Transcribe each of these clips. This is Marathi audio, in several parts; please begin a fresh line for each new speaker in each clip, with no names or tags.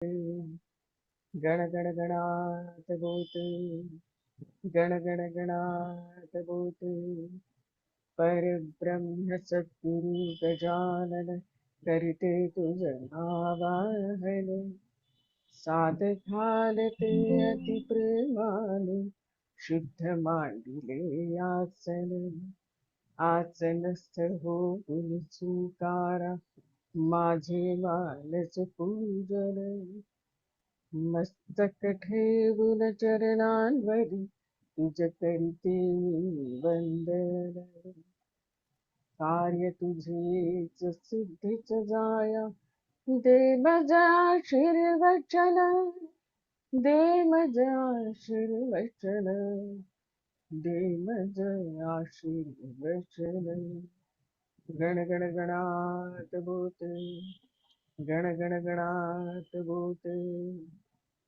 गण गण गणात बोते, गण गण गणात बोते, परब्रह्म सद्गुरु गजानन करते तुझ नावाहन, साध घालते अति प्रेमाने, शुद्ध मांडिले आसन, आसनस्थ होऊन स्वीकारा माझे मानस पूजन, मस्तक ठेवून चरणांवरी तुझ करते वंदन, कार्य तुझेच सिद्धीच जाया, दे मज आशीर्वचन, दे मज आशीर्वचन, दे मज आशीर्वचन. गण गण गणात बोते, गण गण गणात बोते,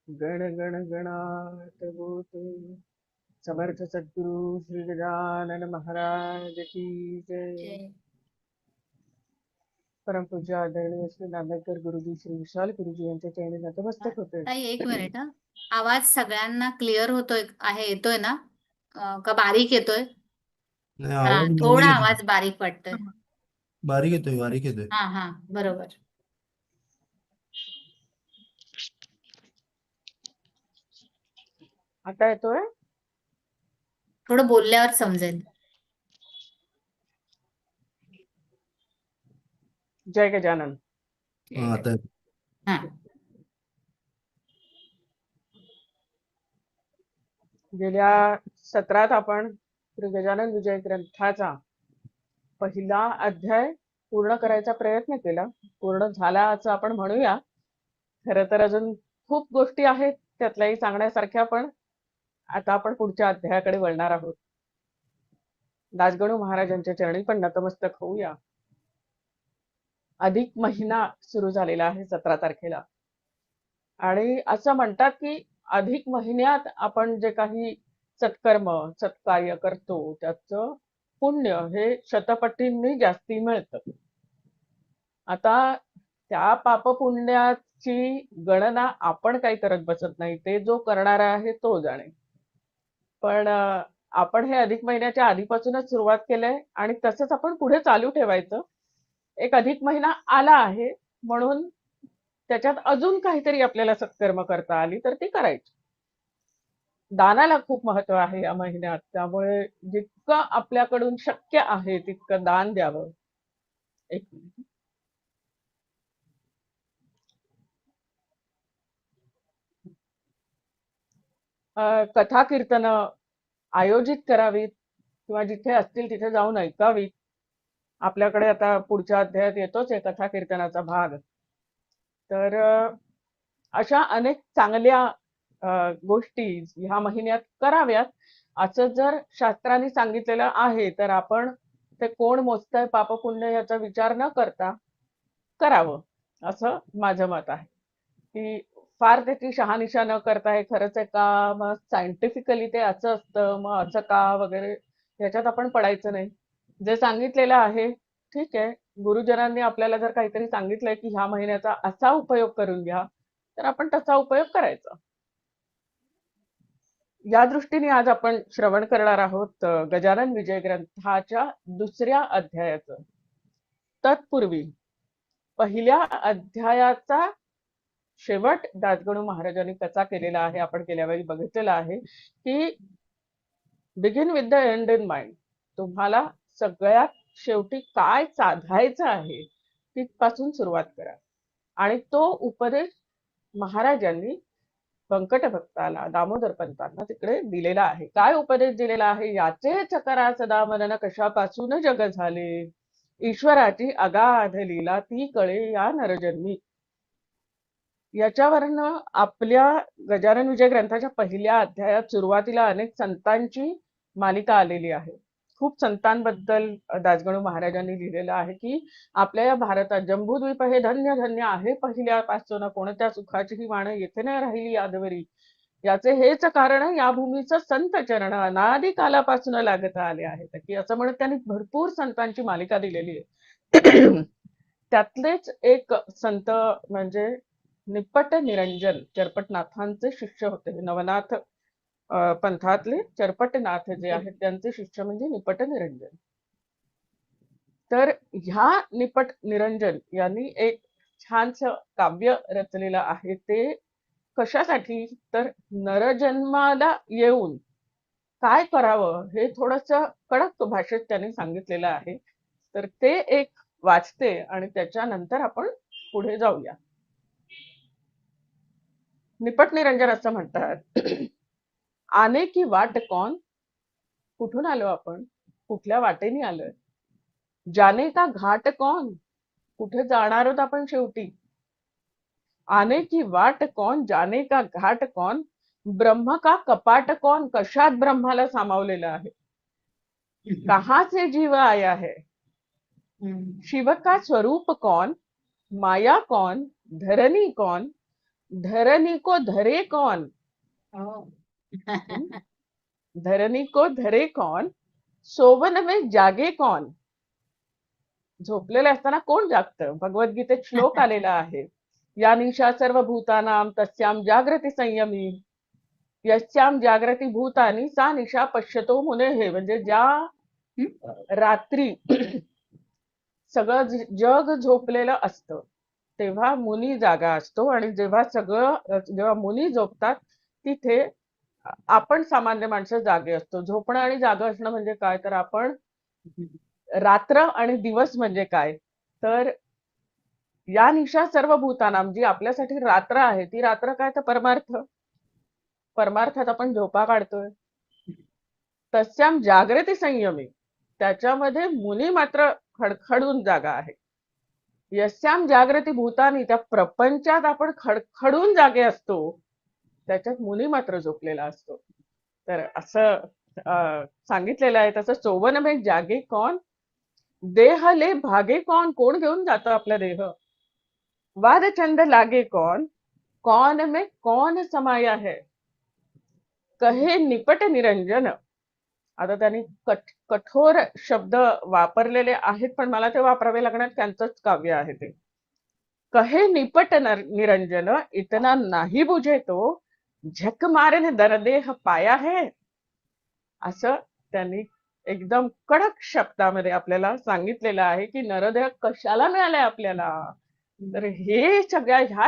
गण गण गणात बोते. समर्थ सद्गुरु श्री गजानन महाराज की जय. परमपूज्य आदरणीय श्री नांदेडकर गुरुजी श्री विशाल गुरुजी यांच्या चरणी नतमस्तक होते.
ताई एक मिनिट हा. आवाज सगळ्यांना क्लिअर होतोय आहे, येतोय ना? का बारीक येतोय?
नाही,
हा,
आवाज
थोडा
बारीक येतोय.
आवाज बारीक वाटतोय.
बारीक येतोय.
हा हा, बरोबर.
आता येतोय?
थोडं बोलल्यावर समजेल.
जय गजानन.
हा, आता
हा.
गेल्या सत्रात आपण श्री गजानन विजय ग्रंथाचा पहिला अध्याय पूर्ण करायचा प्रयत्न केला. पूर्ण झाला असं आपण म्हणूया. खरं तर अजून खूप गोष्टी आहेत त्यातल्याही सांगण्यासारख्या, पण आता आपण पुढच्या अध्यायाकडे वळणार आहोत. दासगणू महाराजांच्या चरणी पण नतमस्तक होऊया. अधिक महिना सुरू झालेला आहे 17 तारखेला, आणि असं म्हणतात की अधिक महिन्यात आपण जे काही सत्कर्म सत्कार्य करतो त्याचं पुण्य हे शतपटींनी जास्ती मिळतं. आता त्या पापपुण्याची गणना आपण काही करत बसत नाही, ते जो करणारा आहे तो जाणे. पण आपण हे अधिक महिन्याच्या आधीपासूनच सुरुवात केलंय आणि तसंच आपण पुढे चालू ठेवायचं. एक अधिक महिना आला आहे म्हणून त्याच्यात अजून काहीतरी आपल्याला सत्कर्म करता आली तर ती करायची. दानाला खूप महत्व आहे या महिन्यात, त्यामुळे जितकं आपल्याकडून शक्य आहे तितकं दान द्यावं. एक मिनिट. कथा कीर्तन आयोजित करावीत किंवा जिथे असतील तिथे जाऊन ऐकावीत. आपल्याकडे आता पुढच्या अध्यायात येतोच आहे कथा कीर्तनाचा भाग. तर अशा अनेक चांगल्या गोष्टी ह्या महिन्यात कराव्यात असं जर शास्त्रांनी सांगितलेलं आहे, तर आपण ते कोण मोजतंय पापपुण्य याचा विचार न करता करावं असं माझं मत आहे. की फार त्याची शहानिशा न करता हे खरंच आहे का, मग सायंटिफिकली ते असं असतं मग असं का वगैरे याच्यात आपण पडायचं नाही. जे सांगितलेलं आहे ठीक आहे. गुरुजनांनी आपल्याला जर काहीतरी सांगितलंय की ह्या महिन्याचा असा उपयोग करून घ्या, तर आपण तसा उपयोग करायचा. या दृष्टीने आज आपण श्रवण करणार आहोत गजानन विजय ग्रंथाच्या दुसऱ्या अध्यायाचं. तत्पूर्वी पहिल्या अध्यायाचा शेवट दासगणू महाराजांनी कसा केलेला आहे आपण गेल्या वेळी बघितलेला आहे की begin with the and in mind. तुम्हाला सगळ्यात शेवटी काय साधायचं आहे तिथपासून सुरुवात करा. आणि तो उपदेश महाराजांनी व्यंकट भक्ताला दामोदर पंतांना तिकडे दिलेला आहे. काय उपदेश दिलेला आहे? याचेच करा सदा मनन, कशापासून जग झाले, ईश्वराची अगाध लीला ती कळे या नरजन्मी. याच्यावरनं आपल्या गजानन विजय ग्रंथाच्या पहिल्या अध्यायात सुरुवातीला अनेक संतांची मालिका आलेली आहे. खूप संतांबद्दल दासगणू महाराजांनी लिहिलेलं आहे की आपल्या या भारतात जंबूद्वीप हे धन्य धन्य आहे, पहिल्यापासून कोणत्या सुखाची ही वाण येथे नाही राहिली यादवरी. याचे हेच कारण या भूमीचं संत चरण अनादी कालापासून लागत आले आहेत, की असं म्हणत त्यांनी भरपूर संतांची मालिका दिलेली आहे. त्यातलेच एक संत म्हणजे निपट निरंजन चरपटनाथांचे शिष्य होते. हे नवनाथ पंथातले चरपटनाथ जे आहेत त्यांचे शिष्य म्हणजे निपट निरंजन. तर ह्या निपट निरंजन यांनी एक छानसं काव्य रचलेलं आहे. ते कशासाठी, तर नरजन्माला येऊन काय करावं हे थोडंसं कडक भाषेत त्यांनी सांगितलेलं आहे. तर ते एक वाचते आणि त्याच्यानंतर आपण पुढे जाऊया. निपट निरंजन असं म्हणतात, आने की वाट कौन, कुठून आलो आपण, कुठल्या वाटेने आलोय. जाने का घाट कौन, कुठे जाणार आहोत आपण शेवटी. आने की वाट कौन, जाने का घाट कौन, ब्रह्म का कपाट कौन, कशात ब्रह्माला सामावलेलं आहे. कहाँ से जीव आया है, शिव का स्वरूप कौन, माया कौन, धरनी कौन, धरनी को धरे कौन, धरनी को धरे कौन, सोवन में जागे कौन. झोपलेले असताना कोण जागतं. भगवद्गीतेत श्लोक आलेला आहे. या निशा सर्व भूतानाम तस्याम जागृती संयमी, यस्याम जागृती भूतानी सा निशा पश्यतो मुनेः. म्हणजे ज्या रात्री सगळं जग झोपलेलं असतं तेव्हा मुनी जागा असतो, आणि जेव्हा मुनी झोपतात तिथे आपण सामान्य माणसं जागे असतो. झोपणं आणि जागा असणं म्हणजे काय, तर आपण रात्र आणि दिवस म्हणजे काय, तर या निशा सर्व भूतानाम, जी आपल्यासाठी रात्र आहे ती रात्र काय, तर परमार्थ. परमार्थात आपण झोपा काढतोय. तस्याम जागृती संयमी, त्याच्यामध्ये मुनी मात्र खडखडून जागा आहे. यस्याम जागृती भूतानी, त्या प्रपंचात आपण खडखडून जागे असतो, त्याच्यात मुनी मात्र झोपलेला असतो. तर असं सांगितलेलं आहे. तसं चोवन में जागे कौन, देह ले भागे कौन, कोण घेऊन जातं आपला देह. वाद चंद लागे कौन, कौन में कौन समाया है, कहे निपट निरंजन. आता त्यांनी कठोर शब्द वापरलेले आहेत, पण मला ते वापरावे लागणार, त्यांचंच काव्य आहे ते. कहे निपट निरंजन, इतना नाही बुझे तो, झक मारने दरदेह पाया है. असं त्यांनी एकदम कडक शब्दामध्ये आपल्याला सांगितलेलं आहे की नरदेह कशाला मिळालाय आपल्याला. तर ह्या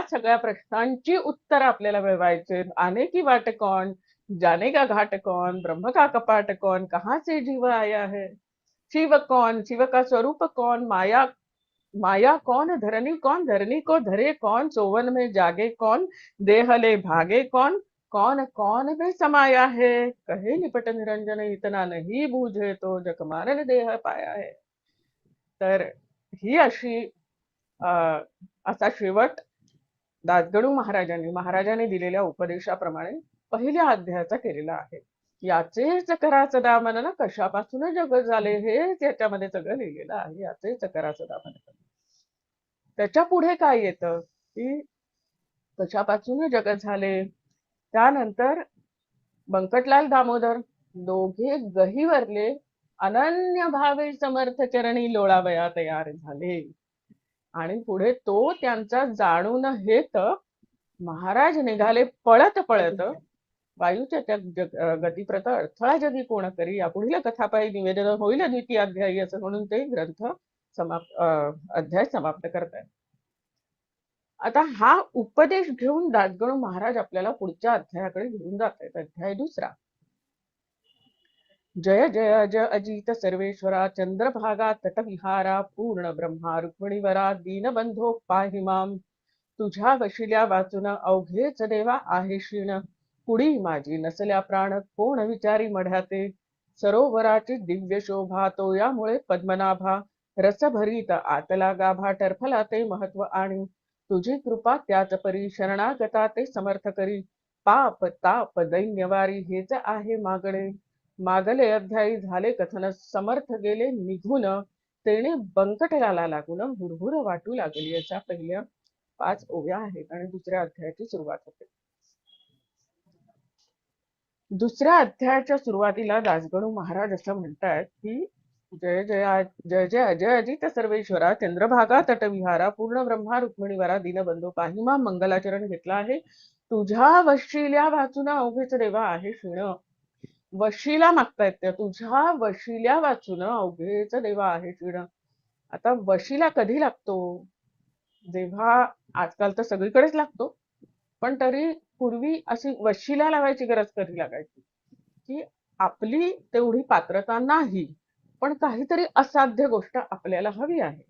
सगळ्या प्रश्नांची उत्तर आपल्याला मिळवायचे. आने की वाट कौन, जाने का घाट कौन, ब्रह्म का कपाट कौन, कहाँ से जीव आया है, शिव कौन, शिव का स्वरूप कौन, माया माया कौन, धरनी को धरे कौन, सोवन में जागे कौन, देह ले भागे कौन, कौन कौन में समाया है, कहे निपट निरंजन इतना नहीं बूझे तो, जग मारन देह पाया है. तर ही अशी असा शेवट दासगणू महाराजांनी दिलेल्या उपदेशाप्रमाणे पहिल्या अध्यायाचा केलेला आहे. याचेच करा सदा मनन, कशापासून जग झाले हेच याच्यामध्ये सगळं लिहिलेलं आहे. याचेच करा सदा मनन. त्याच्या पुढे काय येतं की कशापासून जग झाले. त्यानंतर बंकटलाल दामोदर दोघे गहिवरले, अनन्य भावे समर्थ चरणी लोळावया तयार झाले. आणि पुढे तो त्यांचा जाणून हेत महाराज निघाले पळत पळत, वायूच्या त्या गतिप्रत अडथळा जगी कोण करी. या पुढील कथापायी निवेदन होईल द्वितीय अध्यायी, असं म्हणून ते ग्रंथ अध्याय समाप्त करतात. आता हा उपदेश घेऊन दासगणू महाराज आपल्याला पुढच्या अध्यायाकडे घेऊन जात आहेत. अध्याय दुसरा. जय जय जय अजित सर्वेश्वरा, चंद्रभागा तटविहारा, पूर्ण ब्रह्मा रुक्मिणीवरा, दीनबंधो पाहि माम. तुझ्या वशिल्या वाचून अवघेच देवा आहे क्षीण, कुडी माझी नसल्या प्राण कोण विचारी मढ्याते. सरोवराची दिव्य शोभा तो यामुळे पद्मनाभा, रसभरीत आतला गाभा टरफला ते महत्व आणि. तुझी कृपा त्याच परी शरणागता ते समर्थ करी. पाप ताप दैन्यवारी हेच आहे मागणे. मागले अध्यायी झाले कथन, समर्थ गेले निघून, तेणे बंकटलाला लागून हुरहुर वाटू लागली. याच्या पहिल्या 5 ओव्या आहेत आणि दुसऱ्या अध्यायाची सुरुवात होते. दुसऱ्या अध्यायाच्या सुरुवातीला दासगणू महाराज असं म्हणतात की जय जय जय अजय अजित सर्वेश्वरा चंद्रभागा तटविहारा पूर्ण ब्रह्मा रुक्मिणीवरा दीनबंधू पाही मा मंगलाचरण घेतला आहे. तुझ्या वशिल्या वाचून अवघेच देवा आहे क्षीण. वशिला मागतायत त्या, तुझ्या वशिल्या वाचून अवघेच देवा आहे क्षीण. आता वशिला कधी लागतो? जेव्हा, आजकाल तर सगळीकडेच लागतो, पण तरी पूर्वी अशी वशिला लावायची गरज कधी लागायची की आपली तेवढी पात्रता नाही, पण काहीतरी असाध्य गोष्ट आपल्याला हवी आहे,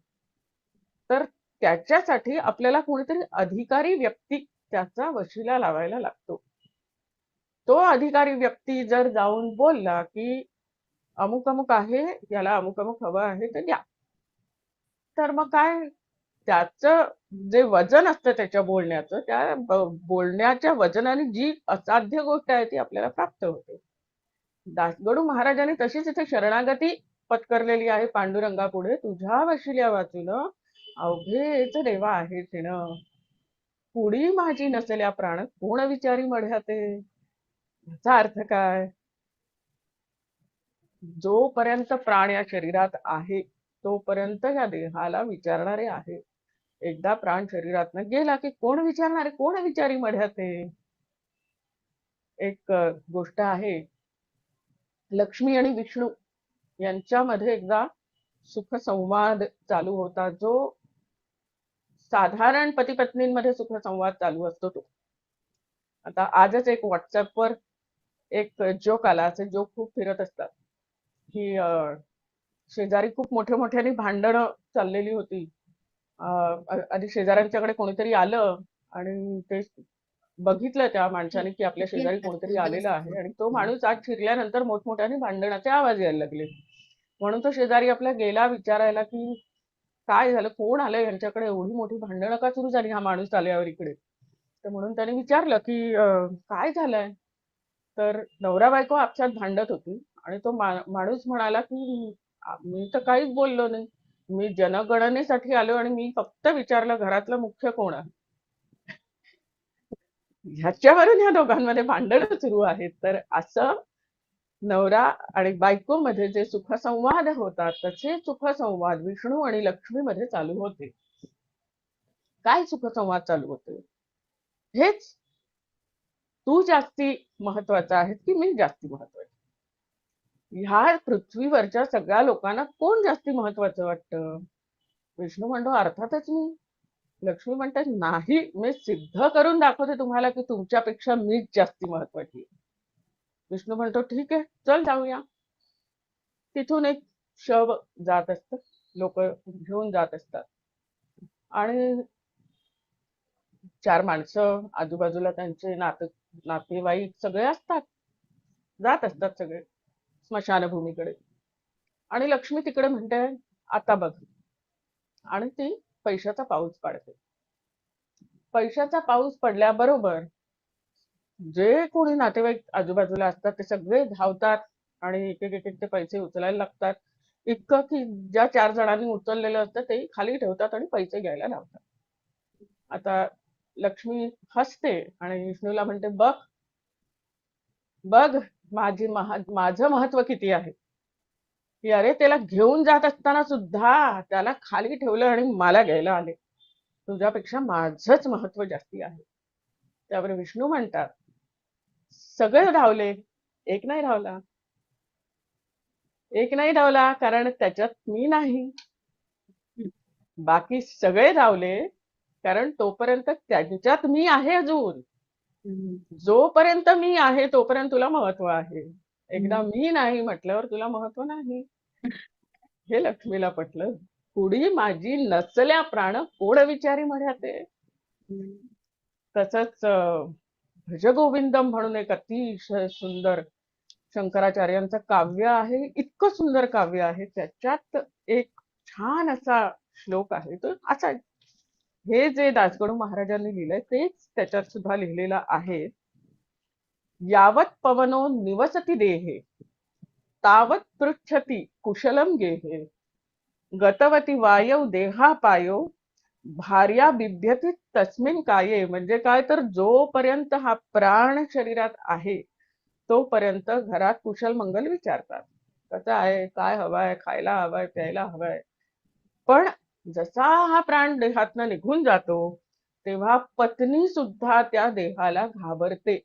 तर त्याच्यासाठी आपल्याला कोणीतरी अधिकारी व्यक्ती त्याचा वशिला लावायला लागतो. तो अधिकारी व्यक्ती जर जाऊन बोलला की अमुक अमुक आहे, याला अमुक अमुक हवं आहे तर द्या, तर मग काय, त्याचं जे वजन असतं त्याच्या बोलण्याचं, त्या बोलण्याच्या वजनाने जी असाध्य गोष्ट आहे ती आपल्याला प्राप्त होते. दासगणू महाराजांनी तशीच इथे शरणागती पत्करलेली आहे पांडुरंगापुढे. तुझ्या वशिल्या वाचून अवघेच देवा आहे तिण. पुढी माझी नसल्या प्राण कोण विचारी मढ्याते. याचा अर्थ काय? जोपर्यंत प्राण या शरीरात आहे तोपर्यंत या देहाला विचारणारे आहे. एकदा प्राण शरीरातनं गेला की कोण विचारणारे, कोण विचारी मढ्याते. एक गोष्ट आहे, लक्ष्मी आणि विष्णू यांच्यामध्ये एकदा सुखसंवाद चालू होता, जो साधारण पती पत्नींमध्ये सुखसंवाद चालू असतो तो. आता आजच एक व्हॉट्सअपवर एक जोक आला, असे जोक खूप फिरत असतात की शेजारी खूप मोठ्या मोठ्याने भांडणं चाललेली होती. आधी शेजाऱ्यांच्याकडे कोणीतरी आलं आणि ते बघितलं त्या माणसाने की आपल्या शेजारी कोणीतरी आलेलं आहे, आणि तो माणूस आत शिरल्यानंतर मोठमोठ्याने भांडणाचे आवाज यायला लागले. म्हणून तो शेजारी आपला गेला विचारायला की काय झालं, कोण आलं यांच्याकडे, एवढी मोठी भांडणं का सुरू झाली हा माणूस आल्यावर इकडे. तर म्हणून त्याने विचारलं की काय झालंय. तर नवरा बायको आपसात भांडत होती आणि तो माणूस म्हणाला की मी तर काहीच बोललो नाही, मी जनगणनेसाठी आलो आणि मी फक्त विचारलं घरातलं मुख्य कोण आहे. ह्याच्यावरून ह्या दोघांमध्ये भांडणं सुरू आहेत. तर असं नवरा आणि बायको मध्ये जे सुखसंवाद होतात तसे सुखसंवाद विष्णू आणि लक्ष्मी मध्ये चालू होते. काय सुखसंवाद चालू होते? हेच, तू जास्ती महत्वाचा आहेस की मी जास्ती महत्वाची. ह्या पृथ्वीवरच्या सगळ्या लोकांना कोण जास्ती महत्वाचं वाटतं? विष्णू म्हणतो अर्थातच मी. लक्ष्मी म्हणतात नाही, मी सिद्ध करून दाखवते तुम्हाला की तुमच्यापेक्षा मीच जास्ती महत्वाची आहे. विष्णू म्हणतो ठीक आहे, चल जाऊया. तिथून एक शव जात असतं, लोक घेऊन जात असतात आणि चार माणसं आजूबाजूला त्यांचे नातेवाईक सगळे असतात, जात असतात सगळे स्मशानभूमीकडे. आणि लक्ष्मी तिकडे म्हणते आता बघ, आणि ती पैशाचा पाऊस पाडते. पैशाचा पाऊस पडल्याबरोबर जे कोणी नातेवाईक आजूबाजूला असतात ते सगळे धावतात आणि एक एक एक ते पैसे उचलायला लागतात. इतकं की ज्या 4 जणांनी उचललेलं असतं ते खाली ठेवतात आणि पैसे घ्यायला लावतात. आता लक्ष्मी हसते आणि विष्णूला म्हणते बघ बघ माझं महत्व किती आहे, की अरे त्याला घेऊन जात असताना सुद्धा त्याला खाली ठेवलं आणि मला घ्यायला आले. तुझ्यापेक्षा माझंच महत्व जास्ती आहे. त्यावर विष्णू म्हणतात सगळे धावले, एक नाही धावला. एक नाही धावला कारण त्याच्यात मी नाही. बाकी सगळे धावले कारण तोपर्यंत त्यांच्यात मी आहे अजून. जोपर्यंत मी आहे तोपर्यंत तुला महत्व आहे, एकदा मी नाही म्हटल्यावर तुला महत्व नाही. हे लक्ष्मीला पटलं. पुढी माझी नसल्या प्राण कोण विचारी मढ्याते. तसंच भजगोविंदम म्हणून एक अतिशय सुंदर शंकराचार्यांचं काव्य आहे. इतकं सुंदर काव्य आहे, त्याच्यात एक छान असा श्लोक आहे. तो असा, हे जे दासगणू महाराजांनी लिहिलंय तेच त्याच्यात सुद्धा लिहिलेलं आहे. यावत पवनो निवसती देहे तावत पृच्छति कुशलम गेहे गतवती वायव देहापायो भार्या बिभ्यती तस्मिन काये. म्हणजे काय तर जोपर्यंत हा प्राण शरीरात आहे तोपर्यंत घरात कुशल मंगल विचारतात. कसं आहे, काय हवंय, खायला हवंय, प्यायला हवंय. पण जसा हा प्राण देहातनं निघून जातो तेव्हा पत्नी सुद्धा त्या देहाला घाबरते.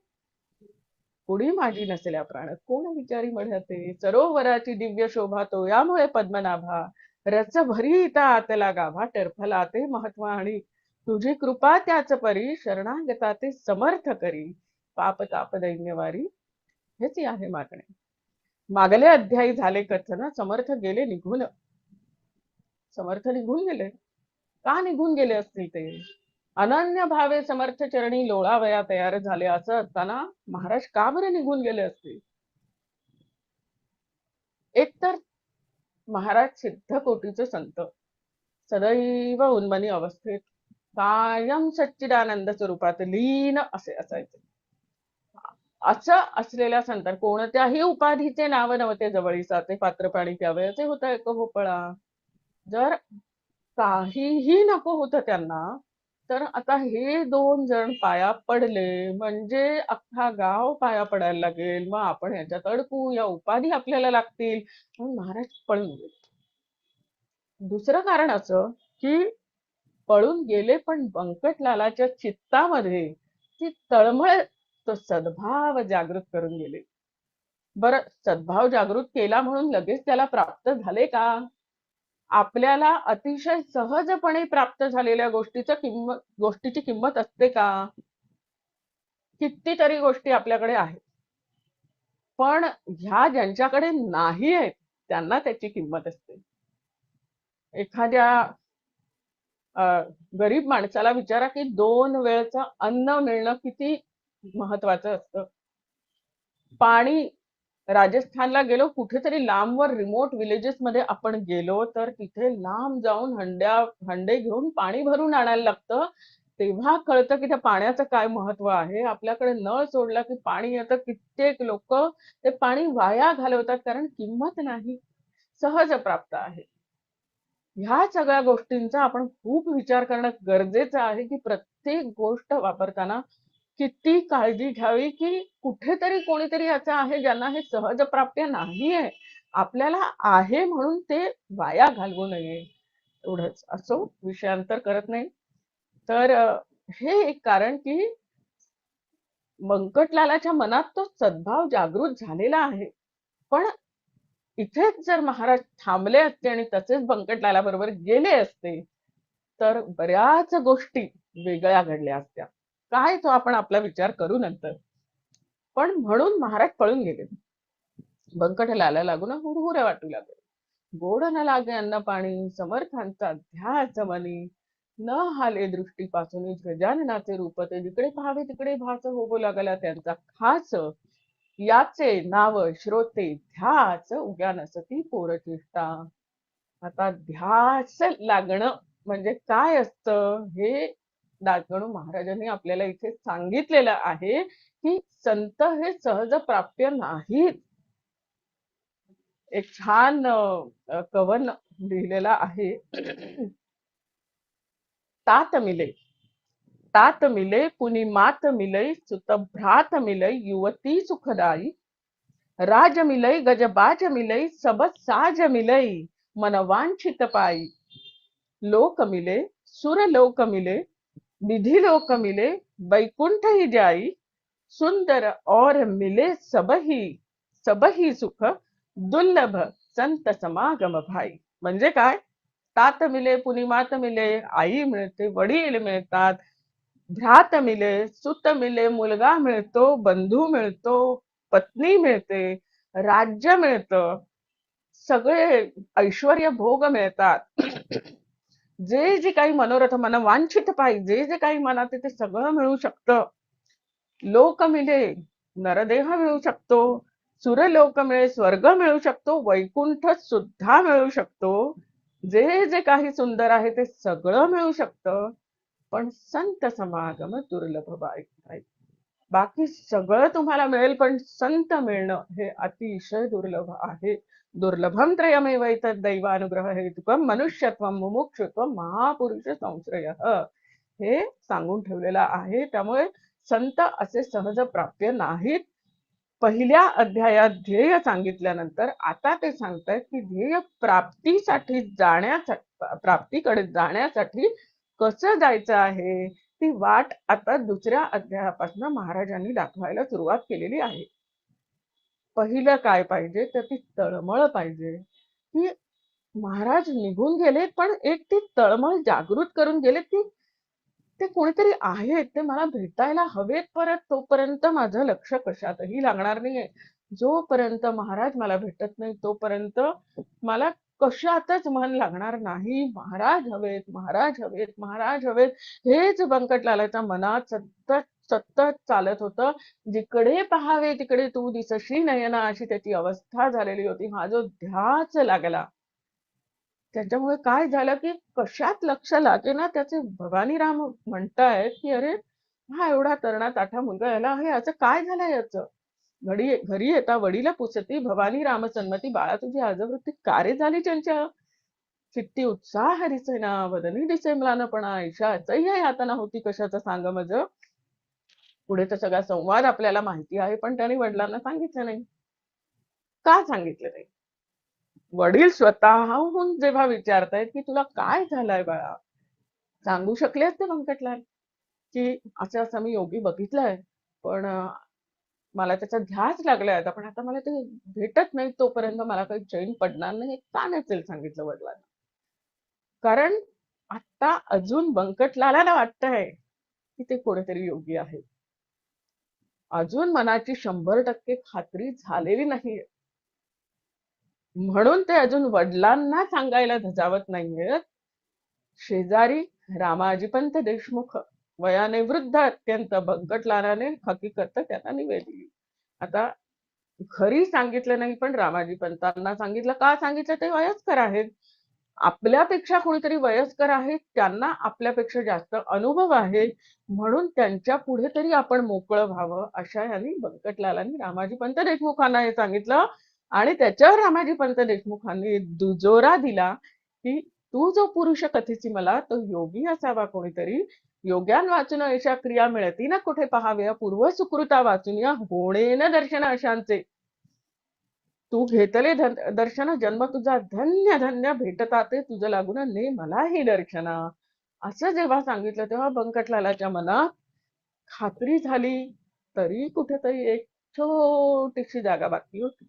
पुढी माझी नसल्या प्राण कोण विचारी म्हणते, सरोवराची दिव्य शोभा तो यामुळे पद्मनाभा, रस भरीता आतला गाभा, टरफला ते महत्व आणि तुझी कृपा त्याच परी, शरणागता ते समर्थ करी, पाप ताप दैन्यवारी. हेच आहे मागणे. मागले अध्यायी झाले कथन, समर्थ गेले निघून. समर्थ निघून गेले. का निघून गेले असतील ते? अनन्य भावे समर्थ चरणी लोळावया तयार झाले असं असताना महाराज का बरं निघून गेले असतील? एकतर महाराज सिद्ध कोटीचे संत, सदैव उन्मनी अवस्थेत कायम सच्चिदानंद स्वरूपात लीन असे असायचे. असं असलेल्या संत कोणत्याही उपाधीचे नाव नव्हते जवळीसाचे, पात्र पाणी प्यावयाचे होता एक भोपळा. जर काहीही नको होतं त्यांना, तर आता हे 2 जण पाया पडले म्हणजे अख्खा गाव पाया पडायला लागेल. मग आपण ह्याच्यात अडकू, या उपाधी आपल्याला लागतील, म्हणून महाराज पळून गेले. दुसरं कारण असं की पळून गेले पण बंकटलालाच्या चित्तामध्ये ती तळमळ, तो सद्भाव जागृत करून गेले. बरं, सद्भाव जागृत केला म्हणून लगेच त्याला प्राप्त झाले का? आपल्याला अतिशय सहजपणे प्राप्त झालेल्या गोष्टीची किंमत असते का? कितीतरी गोष्टी आपल्याकडे आहेत, पण ह्या ज्यांच्याकडे नाही आहेत त्यांना त्याची किंमत असते. एखाद्या गरीब माणसाला विचारा की 2 वेळचं अन्न मिळणं किती महत्वाचं असतं. पाणी, राजस्थानला गेलो, कुठेतरी लांबवर रिमोट विलेजेस मध्ये आपण गेलो तर तिथे लांब जाऊन हंडे घेऊन पाणी भरून आणायला लागतं. तेव्हा कळतं की त्या पाण्याचं काय महत्व आहे. आपल्याकडे नळ सोडला की पाणी येतं, कित्येक लोक ते पाणी वाया घालवतात कारण किंमत नाही, सहज प्राप्त आहे. ह्या सगळ्या गोष्टींचा आपण खूप विचार करणं गरजेचं आहे की प्रत्येक गोष्ट वापरताना किती काळजी घ्यावी की कुठेतरी कोणीतरी असं आहे ज्यांना हे सहज प्राप्य नाहीये, आपल्याला आहे म्हणून ते वाया घालवू नये. एवढंच. असो, विषयांतर करत नाही. तर हे एक कारण की बंकटलालाच्या मनात तो सद्भाव जागृत झालेला आहे. पण इथेच जर महाराज थांबले असते आणि तसेच बंकटलाला बरोबर गेले असते तर बऱ्याच गोष्टी वेगळ्या घडल्या असत्या. काय तो आपण आपला विचार करू नंतर. पण म्हणून महाराज पळून गेले. बंकटलाला लागून हुरहुऱ्या वाटू लागले. गोड न लागे अन्न पाणी, समर्थांचा ध्यास मनी, न हाले दृष्टीपासून गजाननाचे रूप, ते जिकडे पाहावे तिकडे भास होऊ लागला त्यांचा खास. याचे नाव श्रोते ध्यास, उग्या नसती पोरचेष्टा. आता ध्यास लागणं म्हणजे काय असतं हे दासगणू महाराजांनी आपल्याला इथे सांगितलेलं आहे की संत हे सहज प्राप्य नाहीत. एक छान कवन लिहिलेला आहे. तात मिले पुनि मात मिलय, सुत भ्रात मिलय, युवती सुखदाई, राज मिलय गजबाज मिलय, सब साज मिलय, मन वांछित पाई, लोक मिले सुर लोक मिले, विधि लोक मिले, वैकुंठ ही जाई, सुंदर और मिले सबही सुख, दुर्लभ संत समागम भाई. म्हणजे काय? तात मिले पुनि मात मिले, आई मिळते, वडील मिळतात, भ्रात मिले, सुत मिले, मुलगा मिळतो, बंधू मिळतो, पत्नी मिळते, राज्य मिळतं, सगळे ऐश्वर्य भोग मिळतात. जे जे काही मनोरथ मन वांछित पाहिजे, जे काही मनात आहे ते सगळं मिळू शकतं. लोक मिले, नरदेह मिळू शकतो, सुरलोक मिळे, स्वर्ग मिळू शकतो, वैकुंठ सुद्धा मिळू शकतो. जे जे काही सुंदर आहे ते सगळं मिळू शकतं. पण संत समागम दुर्लभ बाई. बाकी सगळं तुम्हाला मिळेल पण संत मिळणं हे अतिशय दुर्लभ आहे. दुर्लभम त्रयमेव एतद् दैवानुग्रह हेतुकम मनुष्यत्वम मुमुक्षुत्वम महापुरुष संश्रय, हे सांगून ठेवलेलं आहे. त्यामुळे संत असे सहज प्राप्य नाहीत. पहिल्या अध्यायात ध्येय सांगितल्यानंतर आता ते सांगतायत की ध्येय प्राप्तीकडे जाण्यासाठी कसं जायचं आहे, ती वाट आता दुसऱ्या अध्यायापासून महाराजांनी दाखवायला सुरुवात केलेली आहे. पहिलं काय पाहिजे तर ती तळमळ पाहिजे, की महाराज निघून गेले पण एक ती तळमळ जागृत करून गेले की ते कोणीतरी आहेत, ते मला भेटायला हवेत परत, तोपर्यंत माझं लक्ष कशातही लागणार नाहीये. जोपर्यंत महाराज मला भेटत नाही तोपर्यंत मला कशातच मन लागणार नाही. महाराज हवेत, महाराज हवेत, महाराज हवेत, हेच बंकटलालाच्या मनात सतत सतत चालत होतं. जिकडे पहावे तिकडे तू दिसशी नयना, अशी त्याची अवस्था झालेली होती. हा जो ध्यास लागला, त्याच्यामुळे काय झालं की कशात लक्ष लागेना त्याचे भवानीराम म्हणतायत की अरे, हा एवढा तरणा ताठा मुलगा, याला हे याचं काय झालंय याचं. घरी येता वडीला पुसती भवानी रामसन्मती, बाळा तुझी आजवृत्ती कारे झाली त्यांच्या. चित्ती उत्साह दिसेना, वदनी दिसे म्लानपणा, ईशा असह्य यातना होती कशाचं सांग मज. पुढे तर सगळा संवाद आपल्याला माहिती आहे, पण त्यांनी वडिलांना सांगितलं नाही. का सांगितलं नाही? वडील स्वतःहून जेव्हा विचारतायत की तुला काय झालंय बाळा, सांगू शकले असते व्यंकटलाल की असं असं मी योगी बघितलंय, पण मला त्याचा ध्यास लागलाय आता, पण आता मला ते भेटत नाही तोपर्यंत मला काही चैन पडणार नाही. हे का नसेल सांगितलं वडिलांना? कारण आता अजून व्यंकटलालाला वाटतंय की ते कोणीतरी योगी आहे. अजून मनाची 100% खात्री झालेली नाहीये, म्हणून ते अजून वडिलांना सांगायला धजावत नाहीयेत. शेजारी रामाजीपंत देशमुख वयाने वृद्ध अत्यंत व्यंकटलालाने हकीकत त्यांना निवेदली. आता घरी सांगितलं नाही पण रामाजी पंतांना सांगितलं. का सांगितलं? ते वयस्कर आहेत, आपल्यापेक्षा कोणीतरी वयस्कर आहेत, त्यांना आपल्यापेक्षा जास्त अनुभव आहे, म्हणून त्यांच्या पुढे तरी आपण मोकळं व्हावं, अशा यांनी व्यंकटलालांनी रामाजी पंत देशमुखांना हे सांगितलं. आणि त्याच्यावर रामाजी पंत देशमुखांनी दुजोरा दिला की तू जो पुरुष कथेची मला, तो योगी असावा कोणीतरी. योग्यान वाचून अशा क्रिया मिळती ना कुठे पहाव्या, पूर्व सुकृता वाचून या होणे न दर्शन अशांचे. तू घेतले दर्शन, जन्म तुझा धन्य धन्य, भेटता ते तुझं लागून ने मलाही दर्शना. असं जेव्हा सांगितलं तेव्हा व्यंकटलालाच्या मनात खात्री झाली, तरी कुठेतरी एक छोटीशी जागा बाकी होती.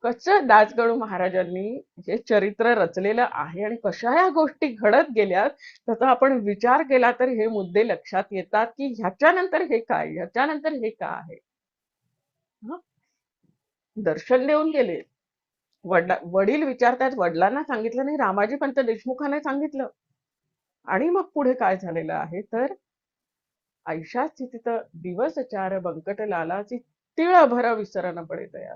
कसं दासगणू महाराजांनी हे चरित्र रचलेलं आहे आणि कशा या गोष्टी घडत गेल्यात त्याचा आपण विचार केला तर हे मुद्दे लक्षात येतात की ह्याच्यानंतर हे काय, ह्याच्यानंतर हे काय आहे. हं? दर्शन देऊन गेले, वडील विचारतात, वडिलांना सांगितलं नाही, रामाजी पंत देशमुखाने सांगितलं. आणि मग पुढे काय झालेलं आहे तर ऐशा स्थितीत दिवस चार व्यंकटलालाची तिळभर विसरण पडे तयार,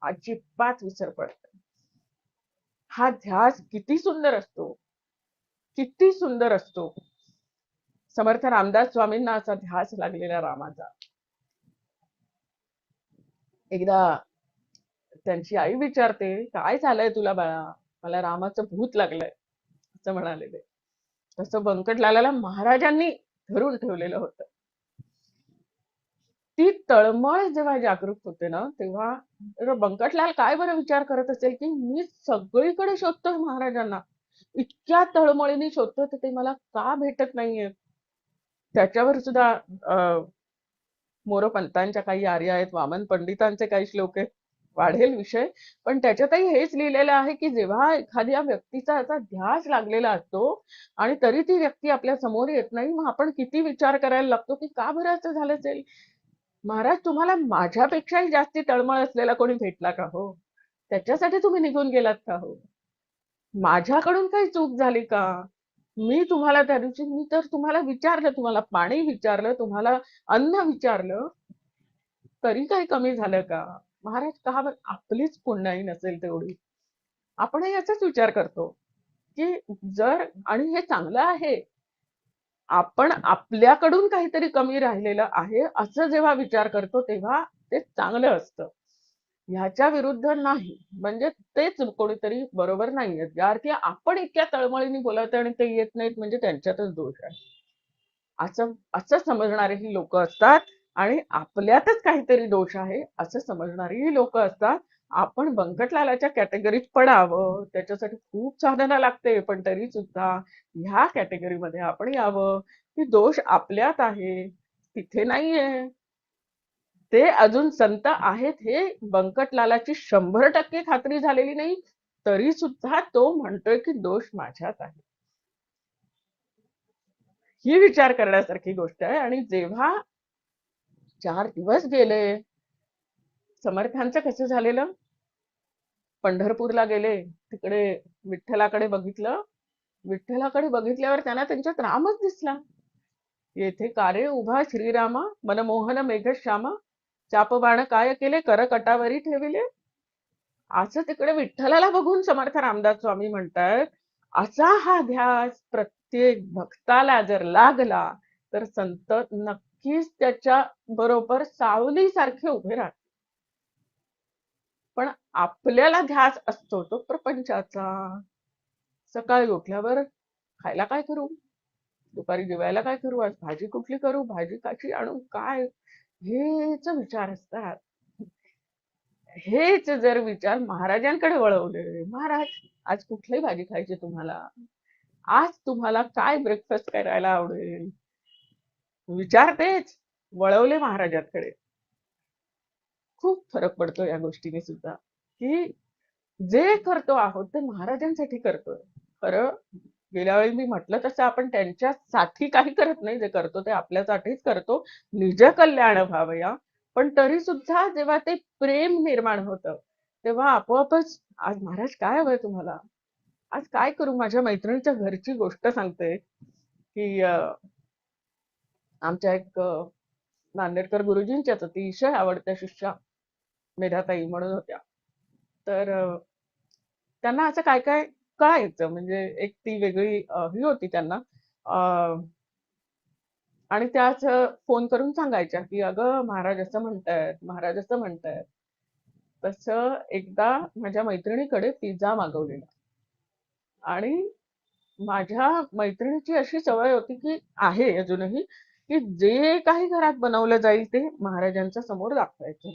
अजिबात विसर पडत. हा ध्यास किती सुंदर असतो, किती सुंदर असतो. समर्थ रामदास स्वामींना असा ध्यास लागलेला रामाचा. एकदा त्यांची आई विचारते, काय झालंय तुला बाळा? मला रामाचं भूत लागलंय असं म्हणालेले. तसं व्यंकटलालाला महाराजांनी धरून ठेवलेलं होतं. ती तळमळ जेव्हा जागृत होते ना, तेव्हा व्यंकटलाल काय बरं विचार करत असेल की मी सगळीकडे शोधतोय महाराजांना, इतक्या तळमळीने शोधतोय तर ते मला का भेटत नाहीये. त्याच्यावर सुद्धा मोरोपंतांच्या काही आर्या आहेत, वामन पंडितांचे काही श्लोक आहेत, वाढेल विषय. पण त्याच्यातही हेच लिहिलेलं आहे की जेव्हा एखाद्या व्यक्तीचा असा ध्यास लागलेला असतो आणि तरी ती व्यक्ती आपल्या समोर येत नाही, मग आपण किती विचार करायला लागतो की का बरं असं झालं असेल. महाराज, तुम्हाला माझ्यापेक्षाही जास्ती तळमळ असलेला कोणी भेटला का हो? त्याच्यासाठी तुम्ही निघून गेलात का हो? माझ्याकडून काही चूक झाली का? मी तुम्हाला त्या दिवशी, मी तर तुम्हाला विचारलं, तुम्हाला पाणी विचारलं, तुम्हाला अन्न विचारलं, तरी काही कमी झालं का? महाराज, का बरं आपलीच पुण्याई नसेल तेवढी? आपण याचाच विचार करतो की जर, आणि हे चांगलं आहे, आपण आपल्याकडून काहीतरी कमी राहिलेलं आहे असं जेव्हा विचार करतो तेव्हा ते चांगलं असतं. ह्याच्या विरुद्ध नाही, म्हणजे तेच कोणीतरी बरोबर नाहीये. ज्या अर्थी आपण इतक्या तळमळीने बोलत आणि ते येत नाहीत म्हणजे त्यांच्यातच दोष आहे, असं असं समजणारे ही लोक असतात. आणि आपल्यातच काहीतरी दोष आहे असं समजणारी लोक असतात. आपण बंकटलालाच्या कॅटेगरीत पडावं त्याच्यासाठी खूप साधना लागते, पण तरी सुद्धा ह्या कॅटेगरीमध्ये आपण यावं की दोष आपल्यात आहे, तिथे नाहीये. ते अजून संत आहेत हे बंकटलालाची 100% खात्री झालेली नाही, तरी सुद्धा तो म्हणतोय की दोष माझ्यात आहे. ही विचार करण्यासारखी गोष्ट आहे. आणि जेव्हा 4 दिवस गेले, समर्थांचं कसं झालेलं, पंढरपूरला गेले, तिकडे विठ्ठलाकडे बघितलं. विठ्ठलाकडे बघितल्यावर त्यांना त्यांच्यात रामच दिसला. येथे कारे उभा श्रीरामा, मनमोहन मेघश्यामा, चापबाण काय केले, करकटावरी ठेविले. असं तिकडे विठ्ठलाला बघून समर्थ रामदास स्वामी म्हणतात, असा हा ध्यास प्रत्येक भक्ताला जर लागला तर संत नक्कीच त्याच्या बरोबर सावलीसारखे उभे राहतात. पण आपल्याला ध्यास असतो तो प्रपंचाचा. सकाळी उठल्यावर खायला काय करू, दुपारी जेवायला काय करू, आज भाजी कुठली करू, भाजी कशी आणू, काय, हेच विचार असतात. हेच जर विचार महाराजांकडे वळवले, महाराज आज कुठली भाजी खायची तुम्हाला, आज तुम्हाला काय ब्रेकफास्ट करायला आवडेल, विचार तेच वळवले महाराजांकडे, खूप फरक पडतो या गोष्टीने सुद्धा. की जे करतो आहोत ते महाराजांसाठी करतोय. खरं गेल्या वेळी मी म्हटलं तसं आपण त्यांच्यासाठी काही करत नाही, जे करतो ते आपल्यासाठीच करतो, निज कल्याण व्हावया. पण तरी सुद्धा जेव्हा ते प्रेम निर्माण होतं तेव्हा आपोआपच, आज महाराज काय हवंय तुम्हाला, आज काय करू. माझ्या मैत्रिणीच्या घरची गोष्ट सांगते की आमच्या एक नांदेडकर गुरुजींच्याच अतिशय आवडत्या शिष्या मेधाताई म्हणून होत्या. तर त्यांना असं काय काय कळायचं, म्हणजे एक ती वेगळी ही होती त्यांना. अं, आणि त्याच फोन करून सांगायच्या की अगं महाराज असं म्हणतायत, महाराज असं म्हणतायत. तसं एकदा माझ्या मैत्रिणीकडे पिझ्झा मागवलेला, आणि माझ्या मैत्रिणीची अशी सवय होती की आहे अजूनही, की जे काही घरात बनवलं जाईल ते महाराजांच्या समोर दाखवायचं.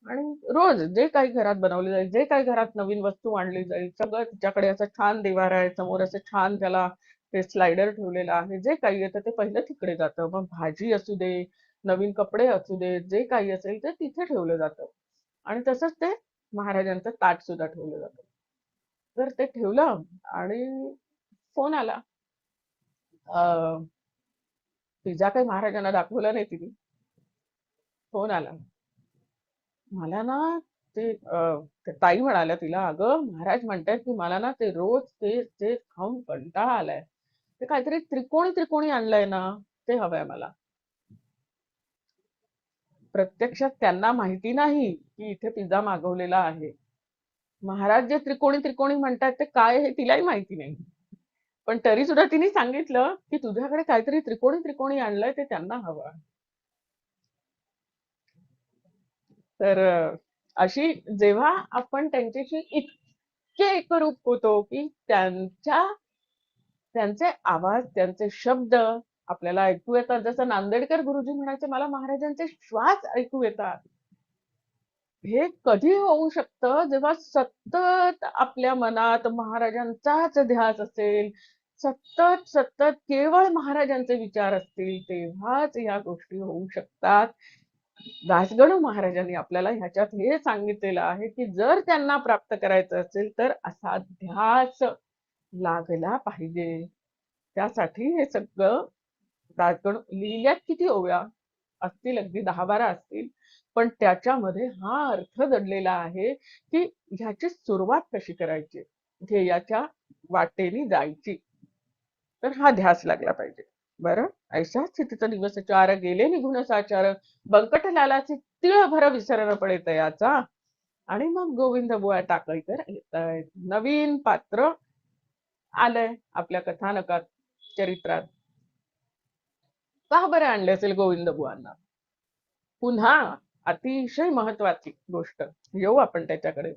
आणि रोज जे काही घरात बनवले जाईल, जे काही घरात नवीन वस्तू आणली जाईल, सगळं तिच्याकडे असं छान देवार आहे समोर, असं छान त्याला ते स्लायडर ठेवलेलं आहे, जे काही येतं ते पहिलं तिकडे जातं. मग भाजी असू दे, नवीन कपडे असू दे, जे काही असेल ते तिथे ठेवलं जातं. आणि तसंच ते महाराजांचं ताट सुद्धा ठेवलं जातं. तर ते ठेवलं आणि फोन आला. पिझ्झा काही महाराजांना दाखवला नाही तिने, फोन आला. मला ना ते ताई म्हणाल्या तिला, अगं महाराज म्हणतायत की मला ना ते रोज तेच तेच खाऊन कंटाळा आलाय, ते काहीतरी त्रिकोणी त्रिकोणी आणलंय ना, ते हवंय मला. प्रत्यक्षात त्यांना माहिती नाही की इथे पिझ्झा मागवलेला आहे. महाराज जे त्रिकोणी त्रिकोणी म्हणतात ते काय हे तिलाही माहिती नाही. पण तरी सुद्धा तिने सांगितलं की तुझ्याकडे काहीतरी त्रिकोणी त्रिकोणी आणलंय, ते त्यांना हवं. तर अशी जेव्हा आपण त्यांच्याशी इतके एकरूप होतो की त्यांचे आवाज, त्यांचे शब्द आपल्याला ऐकू येतात. जसं नांदेडकर गुरुजी म्हणायचे, मला महाराजांचे श्वास ऐकू येतात. हे कधी होऊ शकतं, जेव्हा सतत आपल्या मनात महाराजांचाच ध्यास असेल, सतत सतत केवळ महाराजांचे विचार असतील, तेव्हाच या गोष्टी होऊ शकतात. दासगणू महाराजांनी आपल्याला ह्याच्यात हे सांगितलेलं आहे की जर त्यांना प्राप्त करायचं असेल तर असा ध्यास लागला पाहिजे. त्यासाठी हे सगळं दासगणू लिहिल्यात. किती ओव्या असतील, अगदी 10-12 असतील, पण त्याच्यामध्ये हा अर्थ दडलेला आहे की ह्याची सुरुवात कशी करायची, ध्येयाच्या वाटेने जायची. तर हा ध्यास लागला पाहिजे. बरं, ऐसा स्थितीचा दिवस चार गेले निघून साचार, बंकटलालाचे तिळभर विसरण पडे तयाचा. आणि मग गोविंद बुवा टाकळीकर येतायत. नवीन पात्र आलंय आपल्या कथानकात, चरित्रात. का बरं आणले असेल गोविंद बुवांना? पुन्हा अतिशय महत्वाची गोष्ट, येऊ आपण त्याच्याकडे.